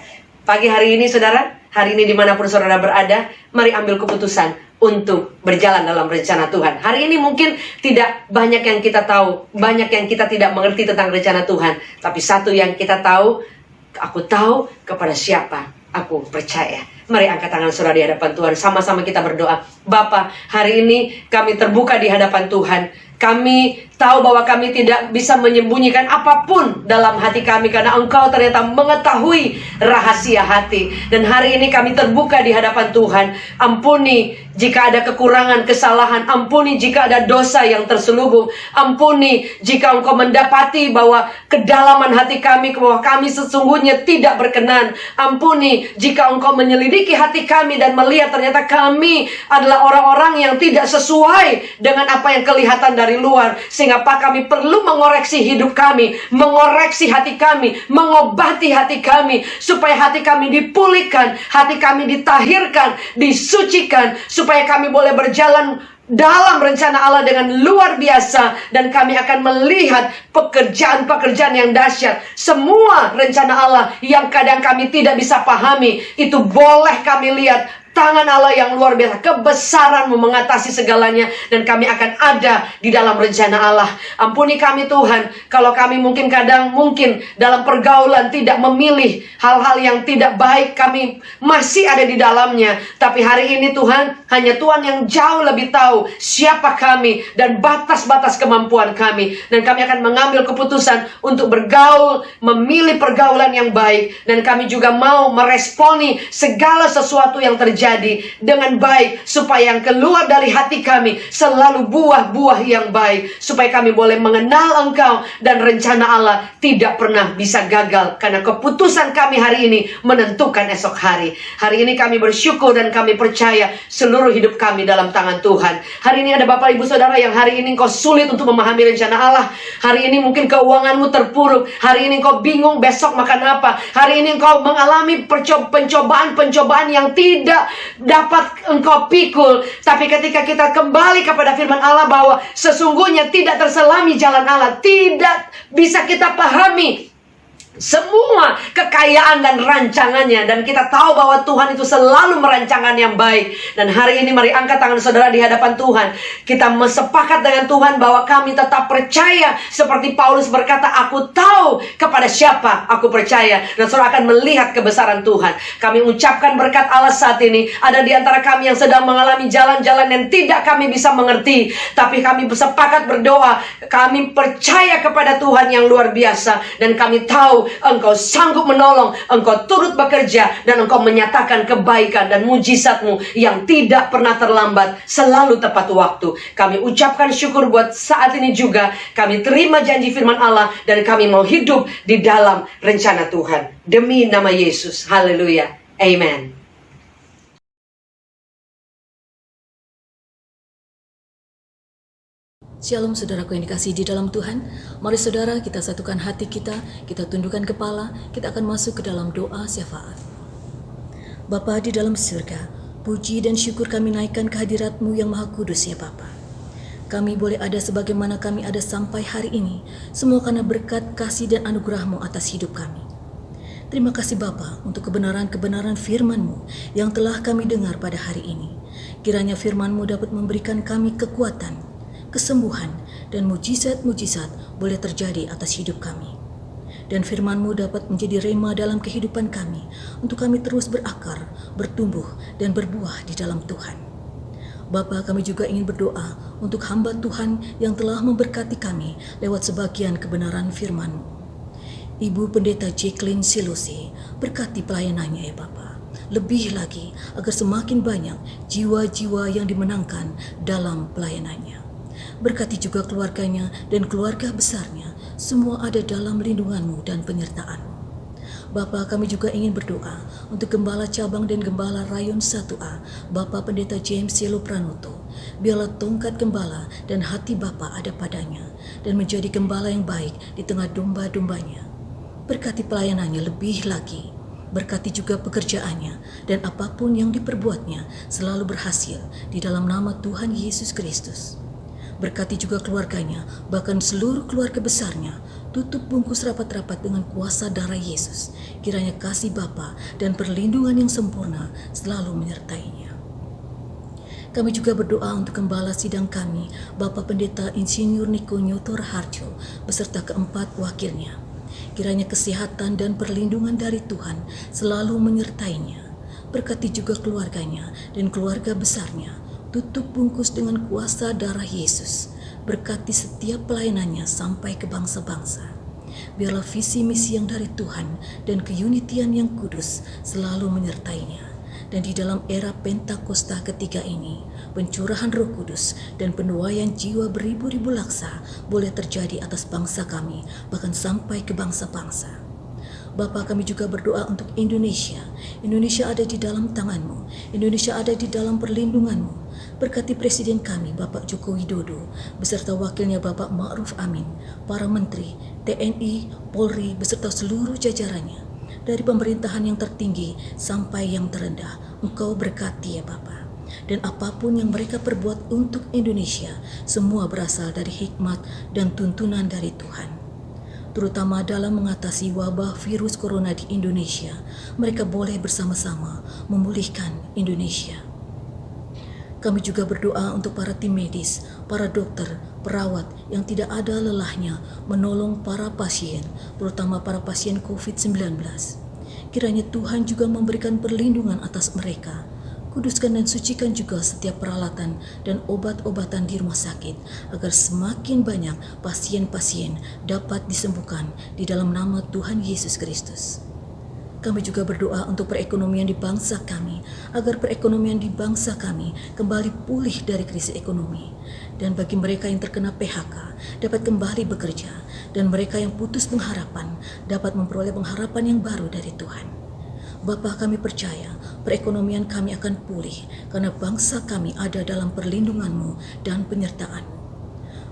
Pagi hari ini, saudara, hari ini dimanapun saudara berada, mari ambil keputusan untuk berjalan dalam rencana Tuhan. Hari ini mungkin tidak banyak yang kita tahu, banyak yang kita tidak mengerti tentang rencana Tuhan. Tapi satu yang kita tahu, Aku tahu kepada siapa aku percaya. Mari angkat tangan saudara di hadapan Tuhan. Sama-sama kita berdoa. Bapa, hari ini kami terbuka di hadapan Tuhan. Kami tahu bahwa kami tidak bisa menyembunyikan apapun dalam hati kami, karena Engkau ternyata mengetahui rahasia hati. Dan hari ini kami terbuka di hadapan Tuhan. Ampuni jika ada kekurangan, kesalahan. Ampuni jika ada dosa yang terselubung. Ampuni jika Engkau mendapati bahwa kedalaman hati kami, bahwa kami sesungguhnya tidak berkenan. Ampuni jika Engkau menyelidiki hati kami dan melihat ternyata kami adalah orang-orang yang tidak sesuai dengan apa yang kelihatan dari luar. Sehingga Pak, kami perlu mengoreksi hidup kami, mengoreksi hati kami, mengobati hati kami, supaya hati kami dipulihkan, hati kami ditahirkan, disucikan, supaya kami boleh berjalan dalam rencana Allah dengan luar biasa. Dan kami akan melihat pekerjaan-pekerjaan yang dahsyat. Semua rencana Allah yang kadang kami tidak bisa pahami, itu boleh kami lihat tangan Allah yang luar biasa, kebesaran-Mu mengatasi segalanya, dan kami akan ada di dalam rencana Allah. Ampuni kami Tuhan, kalau kami mungkin dalam pergaulan tidak memilih hal-hal yang tidak baik, kami masih ada di dalamnya. Tapi hari ini Tuhan, hanya Tuhan yang jauh lebih tahu siapa kami dan batas-batas kemampuan kami. Dan kami akan mengambil keputusan untuk bergaul, memilih pergaulan yang baik. Dan kami juga mau meresponi segala sesuatu yang terjadi dengan baik, supaya yang keluar dari hati kami selalu buah-buah yang baik, supaya kami boleh mengenal Engkau dan rencana Allah tidak pernah bisa gagal, karena keputusan kami hari ini menentukan esok hari. Hari ini kami bersyukur dan kami percaya seluruh hidup kami dalam tangan Tuhan. Hari ini ada Bapak Ibu Saudara yang hari ini engkau sulit untuk memahami rencana Allah. Hari ini mungkin keuanganmu terpuruk. Hari ini engkau bingung besok makan apa. Hari ini engkau mengalami pencobaan-pencobaan yang tidak dapat engkau pikul. Tapi ketika kita kembali kepada firman Allah bahwa sesungguhnya tidak terselami jalan Allah, tidak bisa kita pahami semua kekayaan dan rancangannya, dan kita tahu bahwa Tuhan itu selalu merancangkan yang baik. Dan hari ini mari angkat tangan saudara di hadapan Tuhan. Kita sepakat dengan Tuhan bahwa kami tetap percaya, seperti Paulus berkata, aku tahu kepada siapa aku percaya. Dan saudara akan melihat kebesaran Tuhan. Kami ucapkan berkat Allah saat ini. Ada di antara kami yang sedang mengalami jalan-jalan yang tidak kami bisa mengerti, tapi kami sepakat berdoa. Kami percaya kepada Tuhan yang luar biasa, dan kami tahu Engkau sanggup menolong, Engkau turut bekerja, dan Engkau menyatakan kebaikan dan mujizat-Mu yang tidak pernah terlambat, selalu tepat waktu. Kami ucapkan syukur buat saat ini juga. Kami terima janji firman Allah, dan kami mau hidup di dalam rencana Tuhan. Demi nama Yesus, haleluya, amen. Shalom saudaraku yang dikasihi di dalam Tuhan. Mari saudara kita satukan hati kita tundukkan kepala, kita akan masuk ke dalam doa syafaat. Bapa di dalam surga, puji dan syukur kami naikkan kehadirat-Mu yang maha kudus ya Bapa. Kami boleh ada sebagaimana kami ada sampai hari ini, semua karena berkat kasih dan anugerah-Mu atas hidup kami. Terima kasih Bapa untuk kebenaran-kebenaran firman-Mu yang telah kami dengar pada hari ini. Kiranya firman-Mu dapat memberikan kami kekuatan, kesembuhan, dan mujizat-mujizat boleh terjadi atas hidup kami. Dan firman-Mu dapat menjadi rema dalam kehidupan kami, untuk kami terus berakar, bertumbuh, dan berbuah di dalam Tuhan. Bapa, kami juga ingin berdoa untuk hamba Tuhan yang telah memberkati kami lewat sebagian kebenaran firman-Mu. Ibu Pendeta Jacqueline Silosi, berkati pelayanannya ya Bapa. Lebih lagi, agar semakin banyak jiwa-jiwa yang dimenangkan dalam pelayanannya. Berkati juga keluarganya dan keluarga besarnya, semua ada dalam lindungan-Mu dan penyertaan-Mu. Bapa, kami juga ingin berdoa untuk Gembala Cabang dan Gembala Rayon 1A, Bapak Pendeta James Cielo Pranoto. Biarlah tongkat Gembala dan hati Bapa ada padanya, dan menjadi Gembala yang baik di tengah domba-dombanya. Berkati pelayanannya lebih lagi. Berkati juga pekerjaannya, dan apapun yang diperbuatnya selalu berhasil di dalam nama Tuhan Yesus Kristus. Berkati juga keluarganya, bahkan seluruh keluarga besarnya. Tutup bungkus rapat-rapat dengan kuasa darah Yesus. Kiranya kasih Bapa dan perlindungan yang sempurna selalu menyertainya. Kami juga berdoa untuk gembala sidang kami, Bapak Pendeta Insinyur Niko Nyoto Raharjo, beserta keempat wakilnya. Kiranya kesehatan dan perlindungan dari Tuhan selalu menyertainya. Berkati juga keluarganya dan keluarga besarnya. Tutup bungkus dengan kuasa darah Yesus. Berkati setiap pelayanannya sampai ke bangsa-bangsa. Biarlah visi misi yang dari Tuhan dan keunitian yang kudus selalu menyertainya. Dan di dalam era Pentakosta ketiga ini, pencurahan Roh Kudus dan penuaian jiwa beribu-ribu laksa boleh terjadi atas bangsa kami, bahkan sampai ke bangsa-bangsa. Bapa, kami juga berdoa untuk Indonesia. Indonesia ada di dalam tangan-Mu. Indonesia ada di dalam perlindungan-Mu. Berkati Presiden kami, Bapak Joko Widodo, beserta wakilnya Bapak Ma'ruf Amin, para menteri, TNI, Polri, beserta seluruh jajarannya. Dari pemerintahan yang tertinggi sampai yang terendah, Engkau berkati ya Bapa. Dan apapun yang mereka perbuat untuk Indonesia, semua berasal dari hikmat dan tuntunan dari Tuhan. Terutama dalam mengatasi wabah virus corona di Indonesia, mereka boleh bersama-sama memulihkan Indonesia. Kami juga berdoa untuk para tim medis, para dokter, perawat yang tidak ada lelahnya menolong para pasien, terutama para pasien COVID-19. Kiranya Tuhan juga memberikan perlindungan atas mereka. Kuduskan dan sucikan juga setiap peralatan dan obat-obatan di rumah sakit, agar semakin banyak pasien-pasien dapat disembuhkan di dalam nama Tuhan Yesus Kristus. Kami juga berdoa untuk perekonomian di bangsa kami, agar perekonomian di bangsa kami kembali pulih dari krisis ekonomi. Dan bagi mereka yang terkena PHK, dapat kembali bekerja, dan mereka yang putus pengharapan, dapat memperoleh pengharapan yang baru dari Tuhan. Bapa, kami percaya perekonomian kami akan pulih, karena bangsa kami ada dalam perlindungan-Mu dan penyertaan-Mu.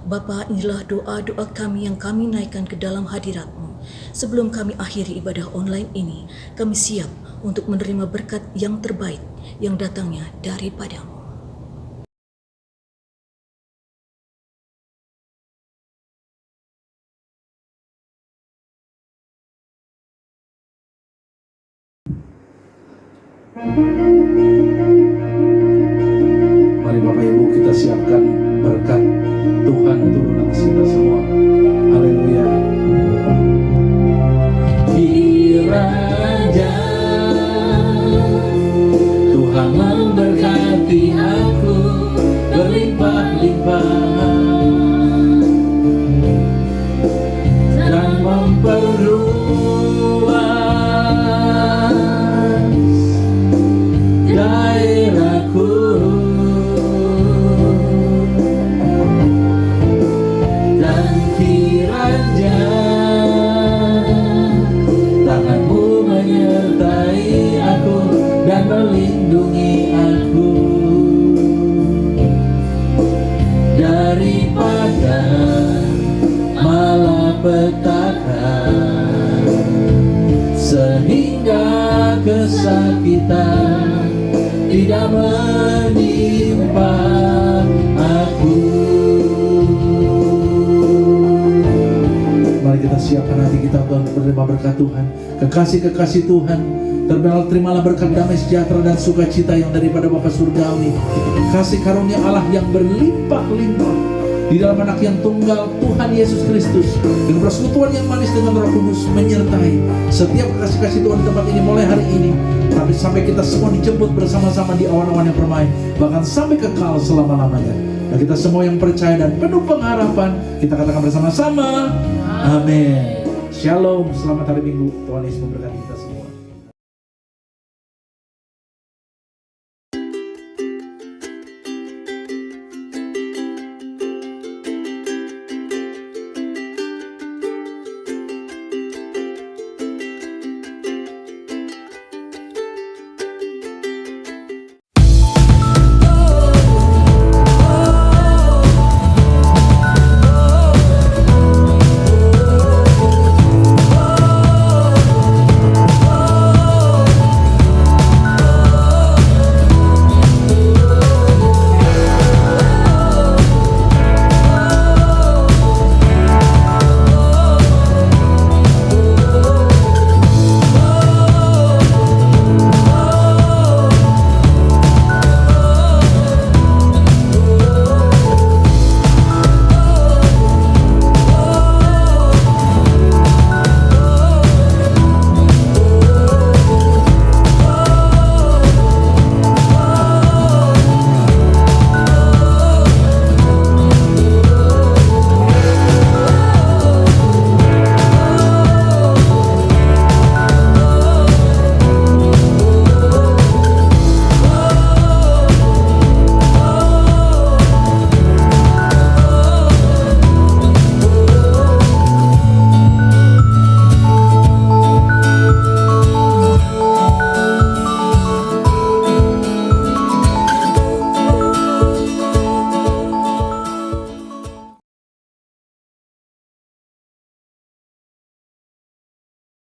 Bapa, inilah doa-doa kami yang kami naikkan ke dalam hadirat-Mu. Sebelum kami akhiri ibadah online ini, kami siap untuk menerima berkat yang terbaik yang datangnya daripada-Mu. Mari Bapak Ibu kita siapkan berkat Tuhan turun atas kita semua. Haleluya. Kiranya Tuhan memberkati aku berlimpah-limpah dan memperluas daerahku. Dan kiranya tangan-Mu menyertai aku dan melindungi aku daripada malapetaka, sehingga kesakitan tidak menimpa aku. Mari kita siapkan hati kita untuk menerima berkat Tuhan. Kekasih-kekasih Tuhan, terimalah berkat damai sejahtera dan sukacita yang daripada Bapa Surgawi. Kasih karunia Allah yang berlimpah-limpah di dalam anak yang tunggal Tuhan Yesus Kristus, dan persekutuan yang manis dengan Roh Kudus menyertai setiap kekasih-kasih Tuhan di tempat ini mulai hari ini, tapi sampai kita semua dijemput bersama-sama di awan-awan yang permai, bahkan sampai kekal selama-lamanya. Dan kita semua yang percaya dan penuh pengharapan, kita katakan bersama-sama, amin. Shalom, selamat hari Minggu. Tuhan Yesus memberkati kita semua.